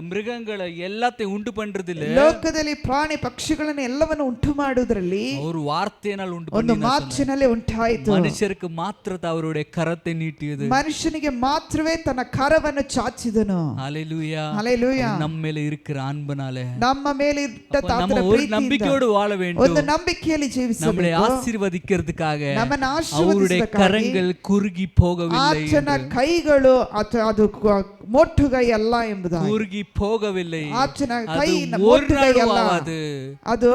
மிருகங்களை எல்லாத்தையும் ಉಂಟು பண்றதில்ல, ಲೋಕದಲ್ಲಿ ಪ್ರಾಣಿ ಪಕ್ಷಿಗಳನ್ನು ಎಲ್ಲವನ್ನು ಉಂಟು ಮಾಡುವುದರಲ್ಲಿ ஒரு வார்த்தையினால் ಉಂಟು ಒಂದು ಮಾತಿನಲ್ಲಿ ಉಂಟಾಯಿತು. ಮನುಷ್ಯರಿಗೆ ಮಾತ್ರ ಅವರುடைய ಕರத்தை ನೀಟಿಯದು, ಮನುಷ್ಯನಿಗೆ ಮಾತ್ರವೇ ತನ್ನ ಕರವನ್ನು ಚಾಚಿದನು. ஹalleluya ஹalleluya. நம்ம மேல இருக்கிற அன்பனாலே ನಮ್ಮ ಮೇಲೆ ಇಟ್ಟ நம்ம ஒரு நம்பிக்கையோடு வாழ வேண்டும். ಒಂದು ನಂಬಿಕೆಯಲ್ಲಿ ಜೀವಿಸಬೇಕು. நம்மளை ஆசீர்வதிக்கிறதுக்காக ನಮ್ಮನ್ನು அவருடைய கரங்கள் குறுகி போகவில்லை, ಆತನ ಕೈಗಳು ಅದು ಮೋಟುಗೈ ಅಲ್ಲ ಎಂಬುದಾಗಿ, குறுகி போகவில்லை. ಆತನ ಕೈ ஒரு நாள் ஆகாது. ಅದು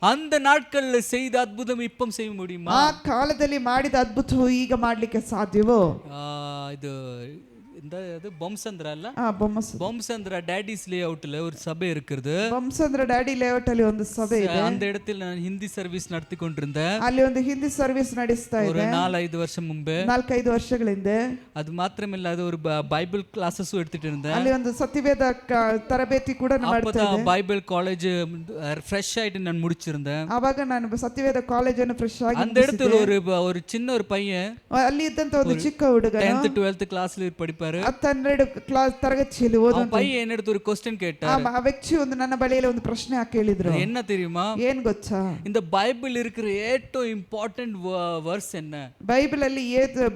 அந்த நாட்கள்ல செய்த அற்புதம் இப்பம் செய்ய முடியுமா? ಆ ಕಾಲದಲ್ಲಿ ಮಾಡಿದ ಅದ್ಭುತವು ಈಗ ಮಾಡ್ಲಿಕ್ಕೆ ಸಾಧ್ಯವೋ? இது இந்த பொம்சந்திரா இல்ல, பொம்சந்திரா டாடிஸ் லேஅவுட்ல ஒரு சபை இருக்குது. பொம்சந்திரா டாடி ಲೇಔಟ್ ಅಲ್ಲಿ ಒಂದು ಸಭೆ ಇದೆ. அந்த இடத்தில் நான் ಹಿಂದಿ ಸರ್ವಿಸ್ நடத்தி கொண்டிருந்தேன். ಅಲ್ಲಿ ಒಂದು ಹಿಂದಿ ಸರ್ವಿಸ್ ನಡೆಸ್ತಾ ಇದ್ದೆ ஒரு 4-5 வருஷம் முன்பு. 4-5 ವರ್ಷಗಳ ಹಿಂದೆ. ಅದು ಮಾತ್ರವಲ್ಲ, ಅದು ஒரு ಬೈಬಲ್ ಕ್ಲಾಸಸ್ எடுத்துட்டு இருந்தேன். ಅಲ್ಲಿ ಒಂದು ಸತ್ಯವೇದ ತರಬೇತಿ ಕೂಡ ಮಾಡ್ತಾ ಇದ್ದೆ. ಬೈಬಲ್ ಕಾಲೇಜ್ ಫ್ರೆಶ್ ಆയിട്ട് ನಾನು ಮುಗಿಸಿருந்தேன். ಆವಾಗ ನಾನು ಸತ್ಯವೇದ ಕಾಲೇಜ್ ಅನ್ನು ಫ್ರೆಶ್ ಆಗಿ அந்த இடத்துல ஒரு சின்ன ஒரு பையன், ಅಲ್ಲಿ ಇದ್ದಂತ ಒಂದು ಚಿಕ್ಕ ಹುಡುಗ 10th 12th ಕ್ಲಾಸ್ಲಿ படிப்பாரு. 12 ಕ್ಲಾಸ್ ತರಗತಿಯಲ್ಲಿ ಓದುವಂತ பையன் என்னிடத்து ஒரு क्वेश्चन கேட்டார். ಆ ವ್ಯಕ್ತಿ ಒಂದು ನನ್ನ ಬಳಿಯಲ್ಲಿ ಒಂದು ಪ್ರಶ್ನೆ ಕೇಳಿದ್ರು. என்ன தெரியுமா? ಏನ್ ಗೊತ್ತಾ? இந்த பைபிள் இருக்கிற ஏட்டோ ಇಂಪಾರ್ಟೆಂಟ್ ವರ್ಸ್ என்ன? ಬೈಬಲ್ ಅಲ್ಲಿ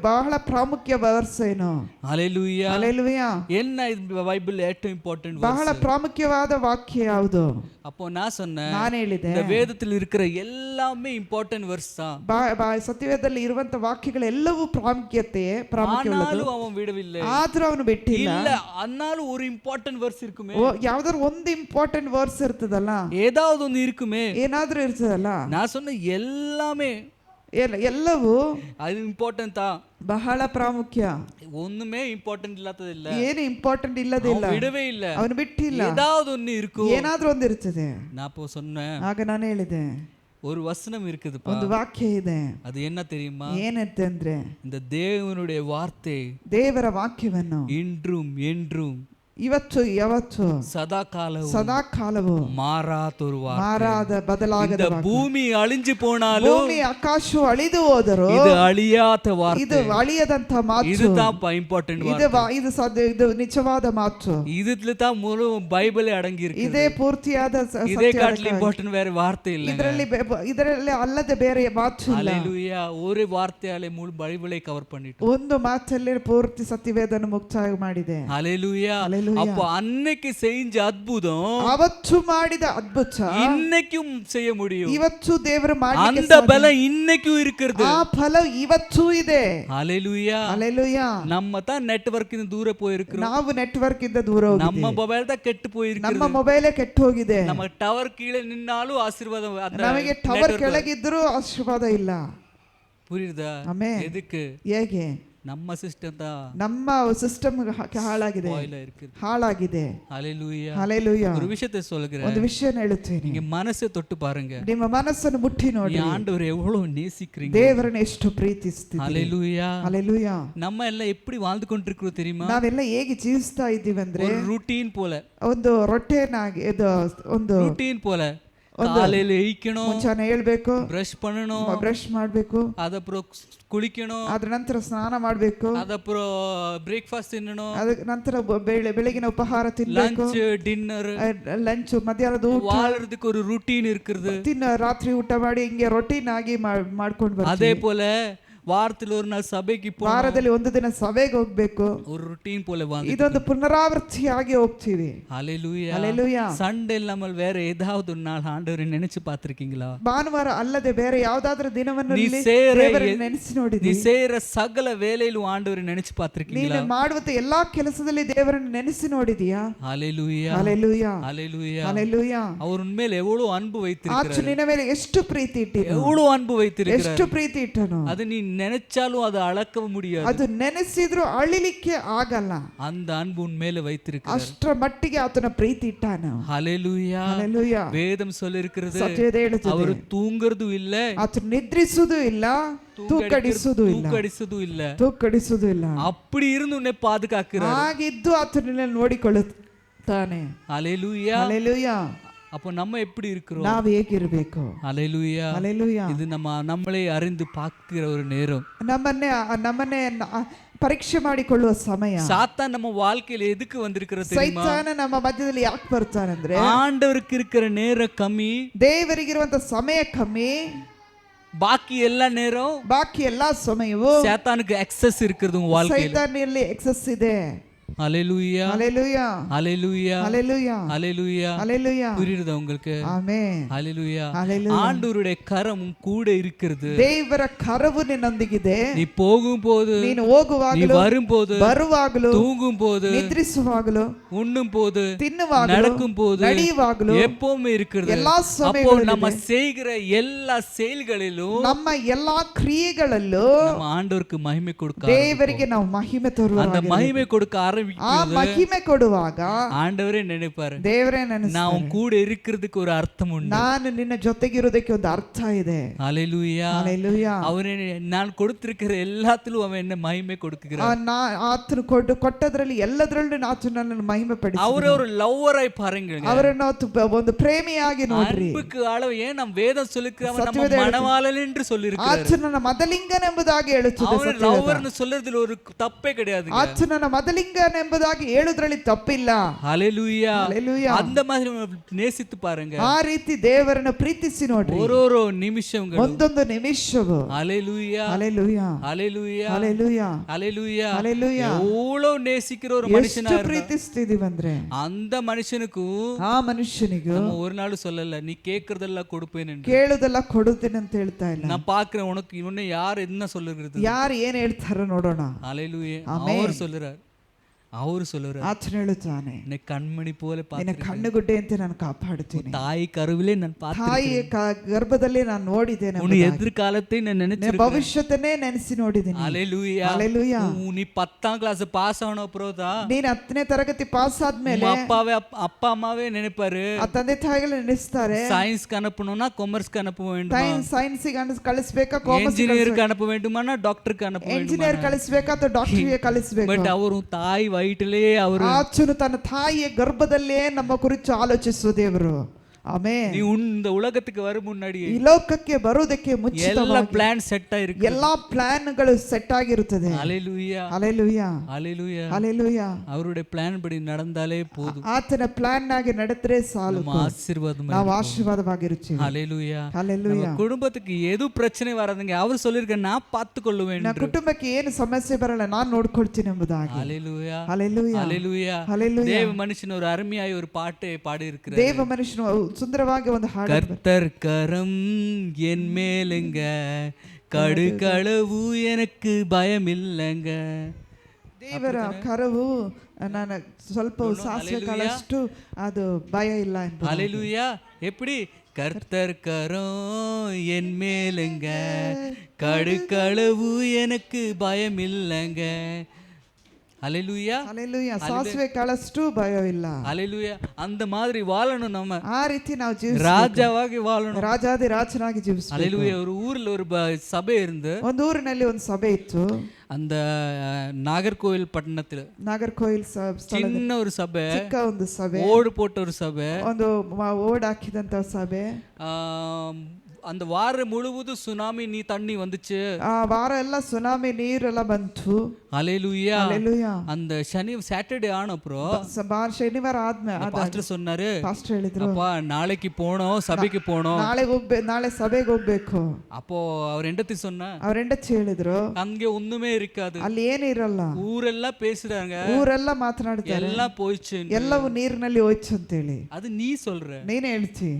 ಬಹಳ ಪ್ರಾಮುಖ್ಯ ವರ್ಸ್ ಏನು? ஹalleluya ஹalleluya. என்ன ಇದು ಬೈಬಲ್ ஏட்டோ ಇಂಪಾರ್ಟೆಂಟ್ ವರ್ಸ್? ಬಹಳ ಪ್ರಾಮುಖ್ಯವಾದ ವಾಕ್ಯ ಯಾವುದು? அப்போ நான் சொன்னேன், ನಾನು ಹೇಳಿದೆ, இந்த வேதத்தில் இருக்கிற எல்லாமே ಇಂಪಾರ್ಟೆಂಟ್ ವರ್ಸ್ தான். ಸತ್ಯವೇದದಲ್ಲಿ ಇರುವಂತ ವಾಕ್ಯಗಳು ಎಲ್ಲವೂ ಪ್ರಾಮುಖ್ಯತೆಯೇ ಪ್ರಾಮುಖ್ಯವಾದದ್ದು. அவன் விடவில்லை, ಆದ್ರೂ ಅವನು ಬಿಟ್ಟಿಲ್ಲ. இல்ல, ಅನ್ನಾலும் ஒரு ಇಂಪಾರ್ಟೆಂಟ್ ವರ್ಸ್ இருக்குமே. ಯಾವ್ದಾದ್ರು ಒಂದು ಇಂಪಾರ್ಟೆಂಟ್ ವರ್ಸ್ ಇರ್ತದಲ್ಲ, ஏதாவது ஒன்னு இருக்குமே, ಏನಾದ್ರೂ ಇರ್ತದಲ್ಲ. நான் சொன்ன எல்லாமே ಎಲ್ಲವೂ ಅದು ಇಂಪಾರ್ಟೆಂಟ್ தான், ಬಹಳ ಪ್ರಾಮುಖ್ಯ. ஒண்ணுமே ಇಂಪಾರ್ಟೆಂಟ್ ಇಲ್ಲದಿಲ್ಲ, ಏನು ಇಂಪಾರ್ಟೆಂಟ್ ಇಲ್ಲದಿಲ್ಲ, ಬಿಡವೇ ಇಲ್ಲ, ಅವನು ಬಿಟ್ಟಿಲ್ಲ. ஏதாவது ஒன்னு இருக்கும், ಏನಾದ್ರೂ ಒಂದು ಇರ್ತದೆ. நான் சொன்னேன், ಆಗ ನಾನು ಹೇಳಿದೆ, ஒரு வசனம் இருக்குதுப்பா, ಒಂದು ವಾಕ್ಯ ಇದೆ. ಅದು என்ன தெரியுமா? ಏನಂತಂದ್ರೆ, இந்த தேவனுடைய வார்த்தை ದೇವರ ವಾಕ್ಯವನ್ನು இன்றும் என்றும் ಇವತ್ತು ಯಾವತ್ತು ಸದಾಕಾಲವು ಮಾರಾದ ಬದಲಾಗದ ಭೂಮಿ ಅಳಿஞ்சு போனாலும், ಭೂಮಿ ಆಕಾಶವು ಅಳಿದು ಹೋದರೂ ಇದು ಅಳಿಯಾದ ವಾರ್ತೆ, ಇದು ಅಳಿಯದಂತ ಮಾತು. இதுதான் ಇಂಪಾರ್ಟೆಂಟ್ ವಾರ್ತೆ, ಇದು ನಿಜವಾದ ಮಾತು. இதுல தான் முழு பைபிளே அடங்கி இருக்கு. ಇದೇ ಪೂರ್ತಿಯಾದ இதே காட்டிலும் ಇಂಪಾರ್ಟೆಂಟ್ ಬೇರೆ ವಾರ್ತೆ ಇಲ್ಲ. ಇದರಲ್ಲಿ ಅಲ್ಲದೆ ಬೇರೆ ಮಾತು ಇಲ್ಲ. ஹalleluya. ஒரு வார்த்தையாலே முழு பைபிளை கவர் பண்ணிட்டு, ಒಂದು ಮಾತಲ್ಲಿ ಪೂರ್ತಿ ಸತ್ಯವೇದನ ಮುಕ್ತಾಯ ಮಾಡಿದೆ. ஹalleluya. அப்போ அன்னைக்கு செஞ்ச அற்புதம் ಅವತ್ತು ಮಾಡಿದ ಅದ್ಭುತ இன்னைக்கும் செய்ய முடியும். ಇವತ್ತು ದೇವರು ಮಾಡಲಿಕ್ಕೆ அந்த பலம் இன்னைக்கும் இருக்கிறது. ಆ ಫಲ ಇವತ್ತು ಇದೆ. ஹalleluya. ஹalleluya. நம்ம தான் நெட்வொர்க் ಇಂದ ದೂರ போயிருக்கிறோம். ನಾವು ನೆಟ್ವರ್ಕ್ ಇಂದ ದೂರ ಹೋಗಿದ್ದೇವೆ. நம்ம ಮೊಬೈಲ್ தான் ಕೆಟ್ಟು போயிருக்கிறது. ನಮ್ಮ ಮೊಬೈಲೇ ಕೆಟ್ಟು ಹೋಗಿದೆ. நம்ம ಟವರ್ ಕೀழே ನಿನ್ನಾலும் ಆಶೀರ್ವಾದ ನಮಗೆ ಟವರ್ ಕೆಳಗಿದ್ದರೂ ಆಶೀರ್ವಾದ ಇಲ್ಲ. புரியுதா? எதுக்கு? ಹೇಗೆ? ನಮ್ಮ ಸಿಸ್ಟಮ್ ನಮ್ಮ ಸಿಸ್ಟಮ್ ಹಾಳಾಗಿದೆ, ಹಾಳಾಗಿದೆ. ஹalleluya. ஹalleluya. ஒரு விஷயத்தை சொல்கிறேன். ಒಂದು ವಿಷಯ ಹೇಳುತ್ತೇನೆ. நீங்க மனசை தொட்டு பாருங்க. ನಿಮ್ಮ ಮನಸ್ಸನ್ನು ಮುಟ್ಟಿ ನೋಡಿ. ஆண்டவரை எவ்வளவு நேசிக்கிறீங்க. ದೇವರನ್ನು ಎಷ್ಟು ಪ್ರೀತಿಸ್ತೀರಿ. ஹalleluya. ஹalleluya. நம்ம எல்லாம் எப்படி வாழ்ந்து கொண்டிருக்கிறோம் தெரியுமா? ನಾವೆಲ್ಲ ಹೇಗೆ ಜೀವಿಸ್ತಾ ಇದ್ದೀವಿ ಅಂದ್ರೆ ஒரு ರೂಟೀನ್ போல, ಒಂದು ರೊಟೀನಾಗಿ, ಒಂದು ರೂಟೀನ್ போல. காலையில எழிக்கணும், ಮುಂಚಾನೆ ಹೇಳ್ಬೇಕು, ಬ್ರಷ್ பண்ணணும், ಬ್ರಷ್ ಮಾಡಬೇಕು, ಅದப்புறம் ಕುಳಿக்கணும், ಅದರ ನಂತರ ಸ್ನಾನ ಮಾಡಬೇಕು, ಅದப்புறம் ಬ್ರೇಕ್ಫಾಸ್ಟ್ ತಿನ್ನணும், ಅದರ ನಂತರ ಬೆಳಗಿನ ಉಪಹಾರ ತಿನ್ನಬೇಕು, ಲಂಚ್ ಡಿನ್ನರ್, ಲಂಚ್ ಮಧ್ಯಾಹ್ನದ ಊಟ. வாழ்றதுக்கு ஒரு ರೂಟೀನ್ இருக்குது. ರಾತ್ರಿ ಊಟ ಮಾಡಿ ಹಿಂಗೆ ರೊಟೀನ್ ಆಗಿ ಮಾಡ್ಕೊಂಡು ಬರ್ತೀವಿ. அதே போல வாரத்தில் ஒரு நாள் சபைக்கு போகணும், ವಾರದಲ್ಲಿ ಒಂದು ದಿನ ಸಭೆಗೆ ಹೋಗ್ಬೇಕು. ஒரு ರೂಟೀನ್ போல வாங்க. ಇದೊಂದು ಪುನರಾವರ್ತಿಯಾಗಿ ಹೋಗ್ತೀವಿ. ஹalleluya. ஹalleluya. சண்டே இல்லாமல் வேற ஏதாவது ஒரு நாள் ஆண்டவரை நினைச்சு பார்த்திருக்கீங்களா? ಭಾನುವಾರ ಅಲ್ಲದೆ ಬೇರೆ ಯಾವುದಾದರೂ ದಿನವನ್ನು ನೆನೆಸಿ ನೋಡಿದ್ದೀರಾ? நீ செய்யற சகல வேலையிலும் ஆண்டவரை நினைச்சு பார்த்திருக்கீங்களா? ನೀನು ಮಾಡುವಂತ ಎಲ್ಲಾ ಕೆಲಸದಲ್ಲಿ ದೇವರನ್ನು ನೆನೆಸಿ ನೋಡಿದೀಯಾ? ஹalleluya. ஹalleluya. ஹalleluya. ஹalleluya. அவர் உண்மையிலே எவ்வளவு அன்பு வைத்திருக்கிறார். ಆಚೆ ನಿನ್ನ ಮೇಲೆ ಎಷ್ಟು ಪ್ರೀತಿ ಇಟ್ಟಿದ್ದಾನೆ, எவ்வளவு ಅன்பು வைத்திருக்கிறார், ಎಷ್ಟು ಪ್ರೀತಿ ಇಟ್ಟನು. அது நீ நினைச்சாலும் அது அளக்க முடியாது. ಅದು ನೆನೆಸಿದ್ರು ಅಳಿಲಿಕ್ಕೆ ಆಗಲ್ಲ. அந்த அன்பு உன் மேல வைத்திருக்கிறார். ಅಷ್ಟರ ಮಟ್ಟಿಗೆ ಆತನ ಪ್ರೀತಿ ಇಟ್ಟಾನು. ஹalleluya. ஹalleluya. வேதம் சொல்லிருக்கிறது, ಸತ್ಯವೇದ ಹೇಳುತ್ತದೆ, அவர் தூங்குறது இல்ல, ಆತನು ನಿದ್ರಿಸುವುದು ಇಲ್ಲ, ತೂಕಡಿಸುವುದು ಇಲ್ಲ, ತೂಕಡಿಸುವುದು ಇಲ್ಲ. அப்படி இருந்து உன்னை பாதுகாக்கிறார். ಹಾಗಿದ್ದು ಆತನ ನೋಡಿಕೊಳ್ಳುತ್ತಾನೆ. ஹalleluya. ஹalleluya. அப்போ நம்ம எப்படி இருக்கிறோம்? ನಾವು ಹೇಗಿರಬೇಕು? ஹalleluya. ஹalleluya. இது நம்மளே அறிந்து பார்க்கிற ஒரு நேரம், ನಮ್ಮನ್ನೇ ಪರೀಕ್ಷೆ ಮಾಡಿಕೊಳ್ಳುವ ಸಮಯ. சாத்தான் நம்ம வாழ்க்கையில எதுக்கு வந்திருக்கிறது தெரியுமா? ಸೈತಾನ ನಮ್ಮ ಮಧ್ಯದಲ್ಲಿ ಯಾಕೆ ಬರ್ತಾನೆ ಅಂದ್ರೆ, ஆண்டவருக்கு இருக்கிற நேரம் கம்மி, ದೇವರಿಗಿರುವಂತ ಸಮಯ ಕಮ್ಮಿ, ಬಾಕಿ ಎಲ್ಲ நேரம், ಬಾಕಿ ಎಲ್ಲಾ ಸಮಯವು சாத்தானுக்கு எக்ஸஸ் இருக்குது உங்க வாழ்க்கையில. ಸೈತಾನಲ್ಲಿ ಎಕ್ಸಸ್ ಇದೆ. ஹalleluya. ஹalleluya. ஹalleluya. ஹalleluya. ஹalleluya. ஹalleluya. புரியுதா உங்களுக்கு? ஆமென். ஹalleluya. ஹalleluya. ஆண்டவருடைய கரம் கூட இருக்கிறது. ದೇವರ ಕರವು ನಿನ್ನೊಂದಿಗಿದೆ. நீ போகும்போது, ನೀನು ಹೋಗುವಾಗಲೂ, நீ வரும்போது, ಬರುವಾಗಲೂ, தூங்கும்போது, ನಿದ್ರಿಸುವಾಗಲೂ, உண்ணும்போது, ತಿನ್ನುವಾಗಲೂ, நடக்கும்போது, ನಡೆಯುವಾಗಲೂ, எப்பவுமே இருக்கிறது. ಎಲ್ಲಾ அப்போ ಸಮಯಗಳಲ್ಲಿ நம்ம செய்கிற எல்லா செயல்களிலும் ನಮ್ಮ ಎಲ್ಲಾ ಕ್ರಿಯೆಗಳಲ್ಲೂ நம்ம ஆண்டவருக்கு மகிமை கொடுக்க, ದೇವರಿಗೆ ನಾವು ಮಹಿಮೆ ತೋರುವ, அந்த மகிமை கொடுக்க ಆ ಮಹಿಮೆ ಕೊಡುವಾಗ ஆண்டவரே நினைப்பாரு, ದೇವರೇ ನೆನೆಸ್ತಾರೆ, நான் உன் கூட இருக்கிறதுக்கு ஒரு அர்த்தம் உண்டு, ನಾನು ನಿನ್ನ ಜೊತೆಗಿರೋದಕ್ಕೆ ಒಂದು ಅರ್ಥ ಇದೆ. ஹalleluya. ஹalleluya. அவரே நான் கொடுத்திருக்கிற எல்லாத்திலும் அவன் என்ன மகிமை கொடுக்கிறார். ಆತನು ಕೊಟ್ಟದ್ರಲ್ಲಿ ಎಲ್ಲದರಲ್ಲೂ ಆತನನ್ನು ಮಹಿಮೆ ಪಡಿಸಿ, அவரே ஒரு லவ்வராய் பாருங்க, ಅವರನ್ನು ಒಂದು ಪ್ರೇಮಿಯಾಗಿ ನೋಡ್ರಿ. அன்புக்கு அளவு ஏன் நம் வேதம் சொல்லிருக்கிறவன் நம்ம மணவாளன் என்று சொல்லிருக்கிறார். ಆತನನ್ನ ಮದಲಿಂಗನೆಂಬುದಾಗಿ ಹೇಳುತ್ತದೆ. அவர் லவ்வர்னு சொல்றதுல ஒரு தப்பே கிடையாது. ಆತನನ್ನ ಮದಲಿಂಗನೆಂಬುದಾಗಿ ಹೇಳುವುದರಲ್ಲಿ ತಪ್ಪಿಲ್ಲ. ஹalleluya. ஹalleluya. அந்த மாதிரி நேசித்து பாருங்க. ಆ ರೀತಿ ದೇವರನ್ನು ಪ್ರೀತಿಸಿ ನೋಡ್ರಿ. ஒரு நிமிஷங்கள், ಒಂದೊಂದು ನಿಮಿಷವು. ஹalleluya. ஹalleluya. ஹalleluya. ஹalleluya. ஹalleluya. ஹalleluya. எவ்வளவு நேசிக்கிற ஒரு மனுஷனா ಪ್ರೀತಿಸ್ತಿದೀವಿ ಅಂದ್ರೆ அந்த ಮನುಷ್ಯನಿಗೂ, ಆ ಮನುಷ್ಯನಿಗೂ நம்ம ஒரு நாள் சொல்லல நீ கேக்குறதெல்லாம் கொடுப்பேன் என்று, ಕೇಳುದೆಲ್ಲ ಕೊಡುತ್ತೇನೆ ಅಂತ ಹೇಳ್ತಾ ಇಲ್ಲ. நான் பார்க்கிறேன் உனக்கு இன்னும் யார் என்ன சொல்லுகிறது, ಯಾರು ಏನ್ ಹೇಳ್ತಾರೋ ನೋಡೋಣ. ஹalleluya. அவர் சொல்லுறார், ಆತನು ಹೇಳುತ್ತಾನೆ, என்னை கண்மணி போல ನಿನ್ನ பார்த்து, ಕಣ್ಣುಗುಡ್ಡೆ ಅಂತ ನಾನು ಕಾಪಾಡುತ್ತೇನೆ, தாய் கருவிலே நான் பார்த்து, ತಾಯಿಯ ಗರ್ಭದಲ್ಲಿ ನಾನು ನೋಡಿದ್ದೇನೆ, உன் எதிர்காலத்தை நான் நினைச்சிருக்கேன், ಭವಿಷ್ಯತನ್ನೇ ನೆನೆಸಿ ನೋಡಿದ್ದೀನಿ. ஹalleluya. ஹalleluya. நீ 10ஆம் கிளாஸ் பாஸ் ஆன அப்புறம் ನೀನು 10ನೇ ತರಗತಿ ಪಾಸ್ ಆದ್ಮೇಲೆ அப்பா அம்மாவே நினைப்பாரு, ಆ ತಂದೆ ತಾಯಿಗಳು ನೆನೆಸ್ತಾರೆ, சயின்ஸ்க்கு அனுப்பணும்னா காமர்ஸ்க்கு அனுப்ப வேண்டுமா, ಸೈನ್ಸಿಗೆ ಕಳಿಸ್ಬೇಕಾ, ಕಾಮರ್ಸ್ இன்ஜினியருக்கு அனுப்ப வேண்டுமானா டாக்டருக்கு அனுப்ப வேண்டுமா, ಎಂಜಿನಿಯರ್ ಕಳಿಸ್ಬೇಕಾ ಅಥವಾ ಡಾಕ್ಟರ್ಗೆ ಕಳಿಸ್ಬೇಕಾ. பட் அவரும் தாய் வயிற்றிலே அவர் ಆತನು ತನ್ನ ತಾಯಿಯ ಗರ್ಭದಲ್ಲೇ ನಮ್ಮ ಕುರಿತು ಆಲೋಚಿಸುವ ದೇವರು. ಆಮೆನ್. நீ இந்த உலகத்துக்கு வரும் முன்னாடியே ಈ ಲೋಕಕ್ಕೆ ಬರುವುದಕ್ಕೆ ಎಲ್ಲ ಮುಂಚಿತವಾಗಿ ಪ್ಲಾನ್ ಸೆಟ್ ಆಗಿರುತ್ತೆ. ಎಲ್ಲಾ ಪ್ಲಾನ್ಗಳು ಸೆಟ್ ಆಗಿರುತ್ತದೆ. ஹalleluya ಹಲ್ಲೆಲೂಯಾ ஹalleluya. ಹಲ್ಲೆಲೂಯಾ. அவருடைய பிளான் படி நடந்தாலே போதும். ಆತನ ಪ್ಲಾನ್ ಆಗಿ ನಡೆದ್ರೆ ಸಾಲು, நம்ம ஆசீர்வாதமா ನಾವು ಆಶೀರ್ವಾದವಾಗಿರುತ್ತೇವೆ. ஹalleluya ಹಲ್ಲೆಲೂಯಾ. நம்ம குடும்பத்துக்கு எது பிரச்சனை வராதுங்க அவர் சொல்லிருக்க நான் பார்த்துக்கொள்ளுவேன். ನನ್ನ ಕುಟುಂಬಕ್ಕೆ ಏನು ಸಮಸ್ಯೆ ಬರಲ್ಲ, ನಾನು ನೋಡ್ಕೊಳ್ತೀನಿ ಎಂಬುದಾಗಿ. ஹalleluya ಹಲ್ಲೆಲೂಯಾ ஹalleluya. ಹಲ್ಲೆಲೂಯಾ. தேவ மனுஷன் ஒரு அருமையாய் ஒரு பாட்டை பாடி இருக்கிறார். ದೇವ ಮನುಷ್ಯನು ಸುಂದರವಾಗಿ ಒಂದು ಹಾಡು, கர்த்தர் கரம் என் மேலுங்க, கடுகளவு எனக்கு பயம் இல்லைங்க. ದೇವರ ಕರವು ನಾನು ಸ್ವಲ್ಪ ಸಾಸಿವೆ ಕಾಳಷ್ಟು ಅದು ಭಯ ಇಲ್ಲ ಎಂಬುದು. ஹalleluya. எப்படி? கர்த்தர் கரம் என் மேலுங்க, கடுகளவு எனக்கு பயம் இல்லைங்க. ஹalleluya ಹಲ್ಲೆಲೂಯಾ. ಸಾಸಿವೆ ಕಾಳಷ್ಟು ಭಯವಿಲ್ಲ. ஹalleluya. அந்த மாதிரி வாழணும் நம்ம. ಆ ರೀತಿ ನಾವು ಜೀವಿಸ, ராஜாவாகி வாழணும். ರಾಜಾದಿ ರಾಜನಾಗಿ ಜೀವಿಸಬೇಕು. ஹalleluya. ஒரு ஊர்ல ஒரு சபை இருந்து, ಒಂದು ಊರಿನಲ್ಲಿ ಒಂದು ಸಭೆ ಇತ್ತು. அந்த நாகர்கோவில் பட்டணத்துல ನಾಗರ್ಕೋಯಿಲ್ சின்ன ஒரு சபை, ಚಿಕ್ಕ ಒಂದು ಸಭೆ, ஓடு போட்ட ஒரு சபை, ಒಂದು ಓಡ್ ಹಾಕಿದಂತ ಸಭೆ. அந்த வாரம் முழுவதும் சுனாமி நீ தண்ணி வந்துச்சு. ಆ ವಾರ ಎಲ್ಲ ಸುನಾಮಿ ನೀರೆಲ್ಲ ಬಂತು. ஹalleluya. ಹಲ್ಲೆಲೂಯಾ. அந்த சாட்டர்டே ஆன அப்புறம் ಶನಿವಾರ ಆದ್ಮೇಲೆ பாஸ்டர் சொன்னாரு, ಪಾಸ್ಟರ್ ಹೇಳಿದ್ರು, அப்பா நாளைக்கு போனோம், சபைக்கு போனோம். ನಾಳೆ ಸಭೆಗೆ ಹೋಗ್ಬೇಕು. அப்போ அவர் ಹೆಂಡತಿ சொன்னா, ಅವ್ರ ಹೆಂಡತಿ ಹೇಳಿದ್ರು, அங்கே ஒண்ணுமே இருக்காது, ಅಲ್ಲಿ ಏನು ಇರಲ್ಲ, ஊரெல்லாம் பேசுறாங்க, ಊರೆಲ್ಲ ಮಾತನಾಡ್ತಾರೆ, எல்லாம் போயிடுச்சு, ಎಲ್ಲವೂ ನೀರಿನಲ್ಲಿ ಹೋಯ್ತು ಅಂತೇಳಿ. அது நீ சொல்ற, ನೀನೇ ಹೇಳ್ತಿ.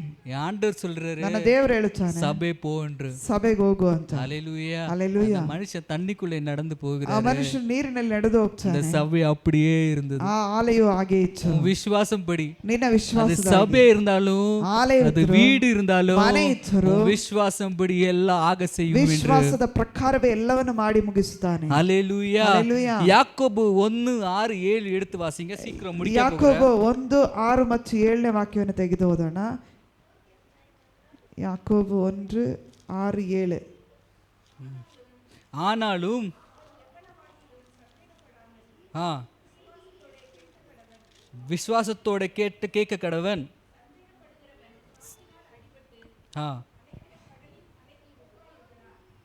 ஆண்டவர் சொல்றாரு, ನನ್ನ ದೇವರು ಹೇಳುತ್ತಾನೆ, சபை போ என்று. ಸಭೆಗೆ ಹೋಗು ಅಂತ. ஹalleluya. ಹಲ್ಲೆಲೂಯಾ. அந்த மனுஷன் தண்ணிக்குள்ளே நடந்து ಆ போகிறாரு. ಮನುಷ್ಯನು ನೀರಿನಲ್ಲಿ ನಡೆದು அந்த ಹೋಗ್ತಾನೆ. சபை அப்படியே இருந்தது. ಆ ಆಲಯವು ಹಾಗೆ ಇತ್ತು. உன் விசுவாசம் படி, ನಿನ್ನ அது ವಿಶ್ವಾಸದ சபை இருந்தாலும், ஆலயம் அது ಇದ್ರು, வீடு இருந்தாலும், ಮನೆ ಇದ್ರು, உன் விசுவாசம் படி எல்லாம் ஆக செய்யும் என்று. ವಿಶ್ವಾಸದ ಪ್ರಕಾರವೇ ಎಲ್ಲವನ್ನು ಮಾಡಿ ಮುಗಿಸುತ್ತಾನೆ. ஹalleluya. ಹಲ್ಲೆಲೂಯಾ. யாக்கோபு 1:6-7 எடுத்து வாசிங்க, சீக்கிரம் முடிக்க ಯಾಕೋಬ 1:6 ಮತ್ತು 7ನೇ ವಾಕ್ಯವನ್ನು ತೆಗೆದು ಓದೋಣ. ಯಾಕೋಬು 1:6-7. ஆனாலும் விசுவாசத்தோட கேட்க கடவன்.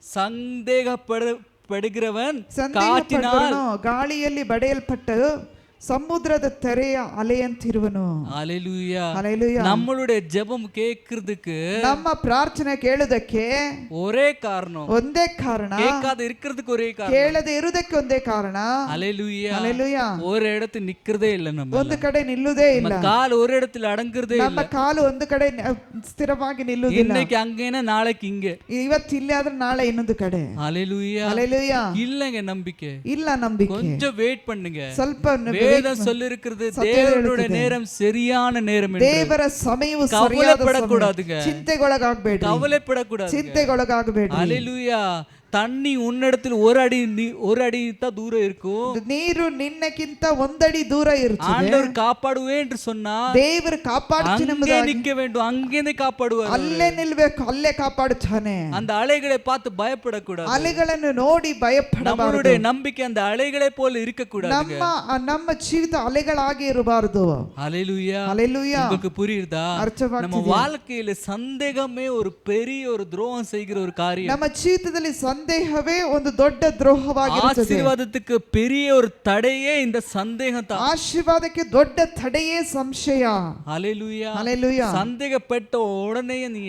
சந்தேகப்படுகிறவன் காற்றினால் ಗಾಳಿಯಲ್ಲಿ ಬಡಿಯಲ್ಪಟ್ಟು ಸಮುದ್ರದ ತೆರೆಯ ಅಲೆಯಂತಿರುವನು. ஹalleluya. ಹಲ್ಲೆಲೂಯಾ. நம்மளுடைய ஜெபம் கேட்கிறதுக்கு, ನಮ್ಮ ಪ್ರಾರ್ಥನೆ ಕೇಳುವುದಕ್ಕೆ ஒரே காரணம், ಒಂದೇ ಕಾರಣ, கேட்காத இருக்கிறதுக்கு ஒரே காரணம், ಕೇಳದೆ ಇರುವುದಕ್ಕೆ ಒಂದೇ ಕಾರಣ. ஹalleluya. ಹಲ್ಲೆಲೂಯಾ. ஒரு இடத்துல நிக்கிறதே இல்ல, நம்ம ಒಂದು ಕಡೆ ನಿಲ್ಲುವುದೇ ಇಲ್ಲ, நம்ம கால் ஒரு இடத்துல அடங்குறதே ನಮ್ಮ இல்ல. ಕಾಲು ಒಂದು ಕಡೆ ಸ್ಥಿರವಾಗಿ ನಿಲ್ಲುವುದಿಲ್ಲ. இன்னைக்கு அங்கேனா நாளைக்கு இங்க, ಇವತ್ತು ಇಲ್ಲಿ ಆದ್ರೆ ನಾಳೆ ಇನ್ನೊಂದು ಕಡೆ. ஹalleluya. ಹಲ್ಲೆಲೂಯಾ. இல்லங்க நம்பிக்கை, ಇಲ್ಲ ನಂಬಿಕೆ. கொஞ்சம் வெயிட் பண்ணுங்க. ಸ್ವಲ್ಪ வேதம் சொல்லிருக்கிறது, தேவனுடைய நேரம் சரியான நேரம் என்று. ದೇವರ ಸಮಯವು ಸರಿಯಾದ ಸಮಯ. கவலைப்படக்கூடாதுங்க, ಚಿಂತೆಗೊಳಗಾಗಬೇಡಿ, கவலைப்படக்கூடாது, ಚಿಂತೆಗೊಳಗಾಗಬೇಡಿ. ஹalleluya. தண்ணி உன்னிடத்தில் ஒரு அடி தான் தூரம் இருக்கும், ನೀರು ನಿನ್ನಕ್ಕಿಂತ ಒಂದಡಿ ದೂರ ಇರುತ್ತದೆ. ஆண்டவர் காப்பாடுவே என்று சொன்னா, ದೇವರು ಕಾಪಾಡುತ್ತಾನೆ அங்கே ಎಂಬುದಾಗಿ நிக்க வேண்டும், அங்கேயே காப்பாடுவார். ಅಲ್ಲೇ ನಿಲ್ಬೇಕು, ಅಲ್ಲೇ ಕಾಪಾಡುತ್ತಾನೆ. அந்த அலைகளை பார்த்து பயப்படக்கூடாது, ಅಲೆಗಳನ್ನು ನೋಡಿ ಭಯಪಡಬಾರದು. நம்மளுடைய நம்பிக்கை அந்த அலைகளை போல இருக்கக்கூடாது. ನಮ್ಮ ಜೀವಿತ ಅಲೆಗಳಾಗಿ ಇರಬಾರದು. ஹalleluya. ಹಲ್ಲೆಲೂಯಾ. உங்களுக்கு புரியுதா? நம்ம வாழ்க்கையில சந்தேகமே ஒரு பெரிய ஒரு துரோகம் செய்கிற ஒரு காரியம். ನಮ್ಮ ಜೀವಿತದಲ್ಲಿ ಸಂದೇಹವೇ ಒಂದು ದೊಡ್ಡ ದ್ರೋಹವಾಗಿರುತ್ತದೆ. ஆசீர்வாதத்துக்கு பெரிய ஒரு தடையே இந்த சந்தேகம் தான். ಆಶೀರ್ವಾದಕ್ಕೆ ದೊಡ್ಡ ತಡೆಯೇ ಸಂಶಯ. ஹalleluya. ಹಲ್ಲೆಲೂಯಾ. சந்தேகப்பட்ட உடனே நீ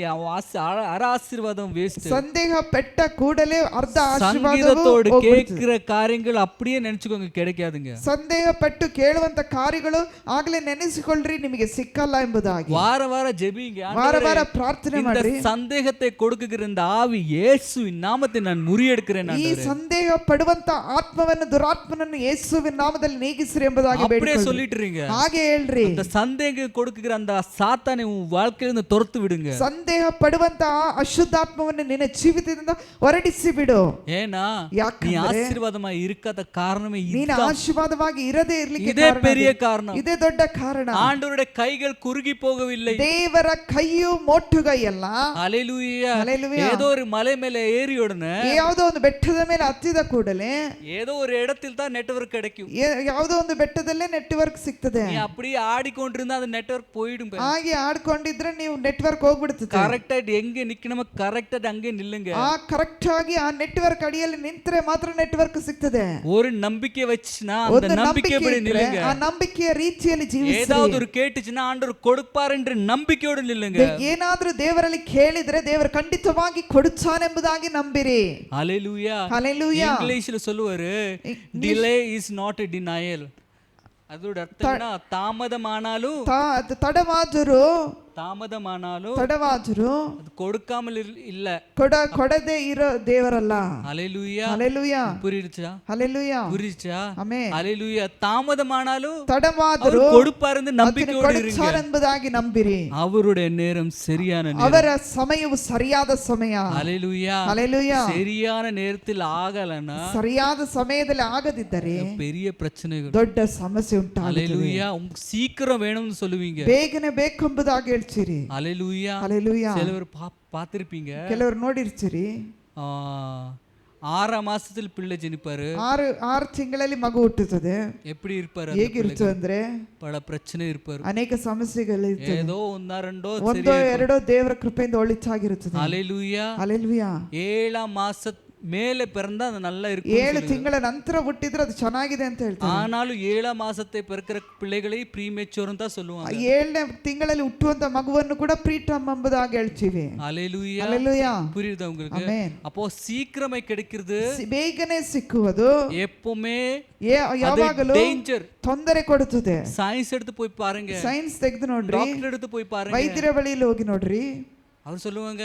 அரை ஆசீர்வாதம் வேஸ்ட். ಸಂದೇಹ ಪಟ್ಟ ಕೂಡಲೇ ಅರ್ಧ சங்கீதத்தோடு ಆಶೀರ್ವಾದವು கேட்கிற காரியங்கள் அப்படியே நினைச்சுக்கோங்க, கிடைக்காதுங்க. ಸಂದೇಹ ಪಟ್ಟು ಕೇಳುವಂತ ಕಾರ್ಯಗಳು ಆಗಲೇ ನೆನೆಸಿಕೊಳ್ಳ್ರಿ, ನಿಮಗೆ ಸಿಕ್ಕಲ್ಲ ಎಂಬುದಾಗಿ. வார வார ஜெபிங்க, ವಾರ ವಾರ ಪ್ರಾರ್ಥನೆ ಮಾಡ್ರಿ. இந்த சந்தேகத்தை கொடுக்குகிற இந்த ஆவி இயேசுவின் நாமத்தை நான் முறியடிக்கிறேன். ಈ ಸಂದೇಹ ಪಡುವಂತ ಆತ್ಮವನ್ನು, ದುರಾತ್ಮನನ್ನು ಯೇಸುವಿನ ನಾಮದಲ್ಲಿ ನೀಗಿಸಿರಿ ಎಂಬುದಾಗಿ அப்படியே சொல்லிட்டுறீங்க. ಹಾಗೆ ಹೇಳ್ರಿ. இந்த சந்தேகம் கொடுக்குகிற அந்த சாத்தானை உன் வாழ்க்கையிலிருந்து துரத்து விடுங்க. ಸಂದೇಹ ಪಡುವಂತ ಅಶುದ್ಧಾತ್ಮವನ್ನು ನಿನ್ನ ಜೀವಿತದಿಂದ ಹೊರಡಿಸಿ ಬಿಡು. ஏனா நீ ஆசீர்வாதமா இருக்காத காரணமே ನೀನು ಆಶೀರ್ವಾದವಾಗಿ ಇರದೇ ಇರಲಿಕ್ಕೆ இதே பெரிய காரணம், ಇದೇ ದೊಡ್ಡ ಕಾರಣ. ஆண்டவருடைய கைகள் குறுகி போகவில்லை, ದೇವರ ಕೈಯು ಮೋಟುಗೈಯಲ್ಲ. ஹalleluya. ಹಲ್ಲೆಲೂಯಾ. ஏதோ ஒரு மலை மேல ஏறி உடனே ಯಾವುದೋ ಒಂದು ಬೆಟ್ಟದ ಮೇಲೆ ಹತ್ತಿದ ಕೂಡಲೇ ஏதோ ஒரு இடத்தில் தான் நெட்வொர்க் கிடைக்கும். ಯಾವುದೋ ಒಂದು ಬೆಟ್ಟದಲ್ಲೇ ನೆಟ್ವರ್ಕ್ ಸಿಗ್ತದೆ. நீ அப்படியே ஆடிக்கொண்டிருந்தா அந்த நெட்வொர்க் போயிடும். ಹಾಗೆ ಆಡ್ಕೊಂಡಿದ್ರೆ ನೀವು ನೆಟ್ವರ್ಕ್ ಹೋಗ್ಬಿಡ್ತದೆ. கரெக்டா எங்க நிக்கணுமோ கரெக்டா அங்கே நில்லுங்க. ಕರೆಕ್ಟ್ ಆಗಿ ಆ ನೆಟ್ವರ್ಕ್ ಅಡಿಯಲ್ಲಿ ನಿಂತರೆ ಮಾತ್ರ ನೆಟ್ವರ್ಕ್ ಸಿಗ್ತದೆ. ஒரு நம்பிக்கை வச்சுனா அந்த நம்பிக்கைப்படி நில்லுங்க. ಆ ನಂಬಿಕೆಯ ರೀತಿಯಲ್ಲಿ ಜೀವಿಸಿ. ஏதாவது ஒரு கேட்டுச்சுனா ஆண்டவர் கொடுப்பார் என்ற நம்பிக்கையோடு நில்லுங்க. ಏನಾದರೂ ದೇವರಲ್ಲಿ ಕೇಳಿದ್ರೆ ದೇವರು ಖಂಡಿತವಾಗಿ ಕೊಡುತ್ತಾನೆಂಬುದಾಗಿ ನಂಬಿರಿ. ஹalleluya. ஹalleluya. இங்கிலீஷ்ல சொல்லுவாரு delay is not a denial. அதோட அர்த்தம் என்ன? தாமதமானாலும் ತಡವಾದರೂ ಅದು கொடுக்காமல் இல்ல, ಕೊಡದೆ ಇರೋ ದೇವರಲ್ಲ. ஹalleluya. ஹalleluya. புரியுதா? ஹalleluya. புரியுதா? ஆமென். ஹalleluya. தாமதமானாலும் ತಡವಾದರೂ கொடுப்பார் என்று நம்பிக்கையோடு இருங்க. ಎಂಬುದಾಗಿ ನಂಬಿರಿ. அவருடைய நேரம் சரியான நேரம். ಅವರ ಸಮಯವು ಸರಿಯಾದ ಸಮಯ. ஹalleluya. ஹalleluya. சரியான நேரத்தில் ஆகலனா, ಸರಿಯಾದ ಸಮಯದಲ್ಲಿ ಆಗದಿದ್ದರೆ பெரிய பிரச்சனைகள், ದೊಡ್ಡ ಸಮಸ್ಯೆ ಉಂಟಾಗುತ್ತದೆ. ஹalleluya. உங்களுக்கு சீக்கிரம் வேணும்னு சொல்லுவீங்க, ಬೇಗನೆ ಬೇಕೆಂಬುದಾಗಿ ಹೇಳ್ತೀರಿ. ஹalleluya. ஹalleluya. சிலவர் பார்த்திருப்பீங்க, ಕೆಲವರು ನೋಡಿರ್ತೀರಿ, 6 மாசத்துல பிள்ளை ஜனிப்பாரு, 6 ತಿಂಗಳಲ್ಲಿ ಮಗು ಹುಟ್ಟುತ್ತದೆ. எப்படி இருப்பாரு? ಹೇಗಿರ್ತದೆ ಅಂದ್ರೆ பல பிரச்சனை இருப்பாரு, ಅನೇಕ ಸಮಸ್ಯೆಗಳು ಇರ್ತದೆ. ஏதೋ ಒಂದೋ ಎರಡೋ ದೇವರ ಕೃಪೆಯಿಂದ ಒಳಿತಾಗಿರುತ್ತದೆ. ஹalleluya. ஹalleluya. 7 ಮಾಸ ಮೇಲೆ பிறந்தா அது நல்லா இருக்கும். 7 ತಿಂಗಳ ನಂತರ ಹುಟ್ಟಿದ್ರೆ ಅದು ಚೆನ್ನಾಗಿದೆ ಅಂತ ಹೇಳ್ತಾರೆ. ஆனாலும் 7 மாசத்தை பிறக்கிற பிள்ளைகளை ப்ரீமெச்சூர் ಅಂತ சொல்லுவாங்க. 7ನೇ ತಿಂಗಳಲ್ಲಿ ಹುಟ್ಟುವಂತ ಮಗುವನ್ನು ಕೂಡ ಪ್ರೀಟಮ್ ಎಂಬುದಾಗಿ ಹೇಳ್ತೀವಿ. ஹalleluya. ஹalleluya. புரியுதா உங்களுக்கு? ஆமென். அப்போ சீக்கிரமே கிடைக்கிறது, ಬೇಗನೆ ಸಿಕ್ಕುವುದು எப்பவுமே ಯಾವಾಗಲೂ ಡೇಂಜರ್, ತೊಂದರೆ ಕೊಡುತ್ತದೆ. ಸೈನ್ಸ್ எடுத்து போய் பாருங்க, ಸೈನ್ಸ್ ತೆಗೆದು ನೋಡ್ರಿ, டாக்டರ್ எடுத்து போய் பாருங்க, ವೈದ್ಯರ ಬಳಿಯಲ್ಲಿ ಹೋಗಿ ನೋಡ್ರಿ. ಅವರು சொல்லுவாங்க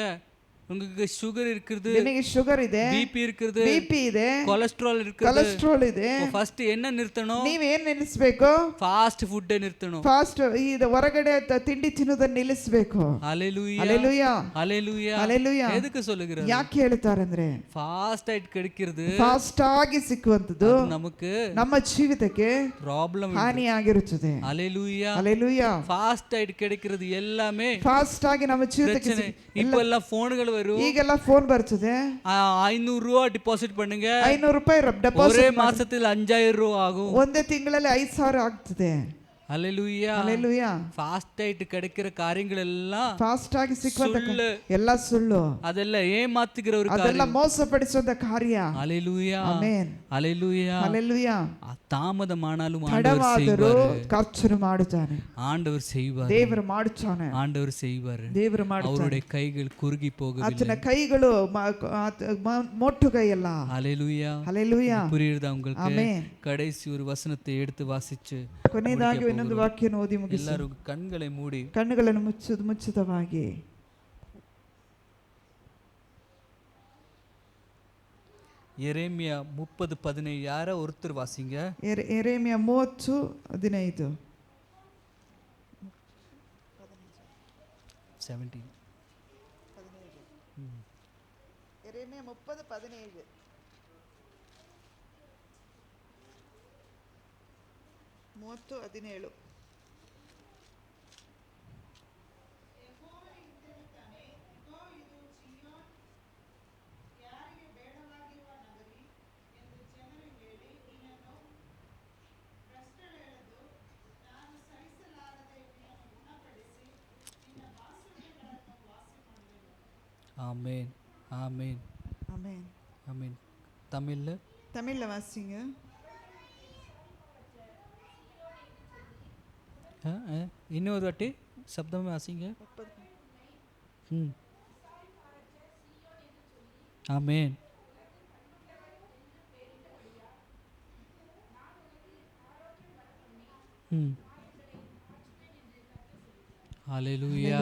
உங்களுக்கு சுகர் இருக்குது, ನಿಮಗೆ ಶುಗರ್ ಇದೆ, ಬಿಪಿ இருக்குது, ಬಿಪಿ ಇದೆ, ಕೊಲೆಸ್ಟ್ರಾಲ್ இருக்குது, ಕೊಲೆಸ್ಟ್ರಾಲ್ ಇದೆ. ಫಸ್ಟ್ என்ன நிறுத்தணும்? ನೀವು ಏನು ನಿಲ್ಲಿಸಬೇಕು? Fast food ನಿறுத்தணும். ಫಾಸ್ಟ್ ಇದು ಹೊರಗಡೆ ತಿಂಡಿ ತಿನ್ನುವುದನ್ನು ನಿಲ್ಲಿಸಬೇಕು. ஹalleluya. ஹalleluya. ஹalleluya. ஹalleluya. எதுக்கு சொல்லுகிறாரு? ಯಾಕೆ ಹೇಳ್ತಾರೆ ಅಂದ್ರೆ, ಫಾಸ್ಟ್ ಆಗಿ கிடைக்கிறது, ಫಾಸ್ಟ್ ಆಗಿ ಸಿಕ್ಕುವಂತದ್ದು நமக்கு ನಮ್ಮ ಜೀವಿತಕ್ಕೆ ಪ್ರಾಬ್ಲಮ್ ಹಾನಿಯಾಗಿರುತ್ತದೆ. ஹalleluya. ஹalleluya. ಫಾಸ್ಟ್ ಆಗಿ கிடைக்கிறது எல்லாமே ಫಾಸ್ಟ್ ಆಗಿ ನಮ್ಮ ಜೀವಿತಕ್ಕೆ. இப்பெಲ್ಲ ಫೋನ್ಗಳು வரும், ಈಗೆಲ್ಲ ಫೋನ್ ಬರ್ತದೆ. 500 ரூபாய் ಡಿಪಾಸಿಟ್ பண்ணுங்க, 500 ರೂಪಾಯಿ ಡೆಪಾಸಿಟ್, ஒரே மாசத்துல 5000 ரூபாய் ஆகும், ಒಂದೇ ತಿಂಗಳಲ್ಲಿ 5000 ಆಗ್ತದೆ. ஹalleluya. ஹalleluya. ಫಾಸ್ಟ್ ಆಗಿ கிடைக்கிற காரியங்கள் எல்லாம் ಫಾಸ್ಟ್ ಆಗಿ ಸಿಕ್ಕುವಂತ ಎಲ್ಲ ಸುಳ್ಳು, ಅದೆಲ್ಲ ಏಮಾತಿಗಿರೋ ಅದೆಲ್ಲ ಮೋಸಪಡಿಸುವಂತ ಕಾರ್ಯ. ஹalleluya. ಆಮೆನ್. ஹalleluya. ஹalleluya. தாமதமானாலும் ತಡವಾದರೂ ಕರ್ತನು ಮಾಡುತ್ತಾನೆ, ஆண்டவர் செய்வார், ದೇವರು ಮಾಡುತ್ತಾನೆ, ஆண்டவர் செய்வார், ದೇವರು ಮಾಡುತ್ತಾನೆ. அவருடைய கைகள் குறுகி போகவில்லை, ಆತನ ಕೈಗಳು மொட்டுகையல்ல. ஹalleluya. ஹalleluya. புரியுதா உங்களுக்கு? ஆமென். கடைசி ஒரு வசனத்தை எடுத்து வாசிச்சு ಕೊನೆಯದಾಗಿ ಇನ್ನೊಂದು ವಾಕ್ಯವನ್ನು ಓದಿ ಮುಗಿಸಿ. ಎಲ್ಲರೂ ಕಣ್களை ಮೂಡಿ ಕಣ್ಣುಗಳನ್ನು ಮುಚ್ಚಿತವಾಗಿ எரேமியா 30:15 யார ஒருத்தர் வாசிங்க. எரேமியா 30:15. 17. எரேமியா 30:17. 30:17. ஆமென். ஆமென். ஆமென். ஆமென். தமிழ்ல வாசிங்க. இன்னொரு வாட்டி சப்தமே வாசிங்க. ஆமென். ஹalleluya.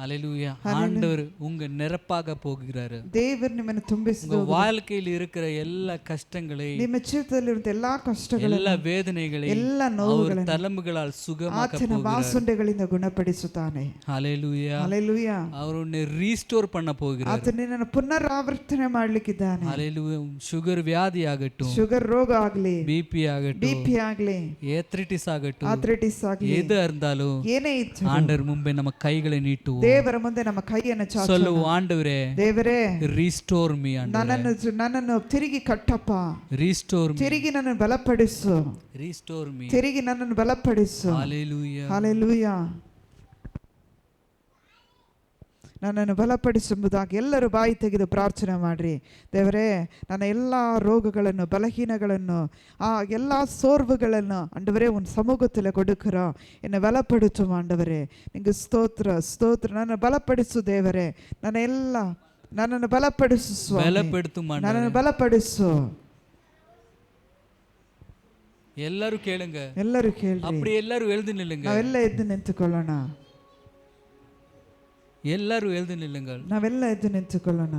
ஹalleluya. ஆண்டவர் உங்க நிரப்பாக போகிறாரு. ದೇವರು ನಿಮ್ಮನ್ನು ತುಂಬಿಸುವುದು. உங்க வாழ்க்கையில் இருக்கிற எல்லா கஷ்டங்களை, ನಿಮ್ಮ ಜೀವಿತದಲ್ಲಿರುವ ಎಲ್ಲಾ ಕಷ್ಟಗಳನ್ನು, எல்லா வேதனைகளை, எல்லா ನೋವುಗಳನ್ನು ತಲೆಮುಗಳಾல் ಸುಗಮಾಕ ಆತನ ಬಾಸುಂಡೆಗಳಿಂದ ಗುಣಪಡಿಸುತ್ತಾನೆ. ஹalleluya. ஹalleluya. அவர் உன்னை ரீஸ்டோர் பண்ண போகிறார். ಆತನು ನಿನ್ನನ್ನು ಪುನರಾವರ್ತನೆ ಮಾಡಲಿಕ್ಕಿದ್ದಾನೆ. ஹalleluya. சுகர் வியாதி ஆகட்டும், ಶುಗರ್ ರೋಗ ಆಗಲಿ, பிபி ஆகட்டும், ಬಿಪಿ ಆಗಲಿ, ஏத்ரிட்டிஸ் ஆகட்டும், ಆರ್ಥ್ರೈಟಿಸ್ ಆಗಲಿ, எது இருந்தாலும் ಏನೇ ಇತ್ತು ஆண்டவர் முன்பே நம்ம கைகளை நீட்டுவோம். ದೇವರ ಮುಂದೆ ನಮ್ಮ ಕೈಯನ್ನು ಚಾಚೋಣ. சொல்லுவோம், ஆண்டவரே ದೇವರೇ restore me, ನನ್ನನ್ನು ತಿರುಗಿ ಕಟ್ಟಪ್ಪ, restore me, ತಿರುಗಿ ನನ್ನನ್ನು ಬಲಪಡಿಸು, restore me, ತಿರುಗಿ ನನ್ನನ್ನು ಬಲಪಡಿಸು. hallelujah, hallelujah. ನನ್ನನ್ನು ಬಲಪಡಿಸುವುದಾಗಿ ಎಲ್ಲರೂ ಬಾಯಿ ತೆಗೆದು ಪ್ರಾರ್ಥನೆ ಮಾಡಿರಿ. ದೇವರೇ, ನನ್ನ ಎಲ್ಲ ರೋಗಗಳನ್ನು, பலகீனಗಳನ್ನು, ಎಲ್ಲ சோர்வுಗಳನ್ನು ஆண்டவரே உன் சமூகத்தில் கொடுக்கிறோம். என்னை பலப்படுத்தும் ஆண்டவரே. நீங்க ஸ்தோத்திர ನನ್ನ ಬಲಪಡಿಸು ದೇವರೇ. ನನ್ನನ್ನು ಬಲಪಡಿಸು ಸ್ವಾಮಿ, பலப்படுத்தும் ஆண்டவரே, ನನ್ನನ್ನು ಬಲಪಡಿಸು. ಎಲ್ಲರೂ ಕೇಳುங்க, ಎಲ್ಲರೂ ಕೇಳಿ. அப்படி எல்லாரும் எழுந்து நில்லுங்க, ನಾವೆಲ್ಲ ಎದ್ದು ನಿಂತುಕೊಳ್ಳೋಣ. எல்லாரும் எழுந்து நில்லுங்கள். ನಾವೆಲ್ಲ ಎದ್ದು ನಿಂತುಕೊಳ್ಳೋಣ.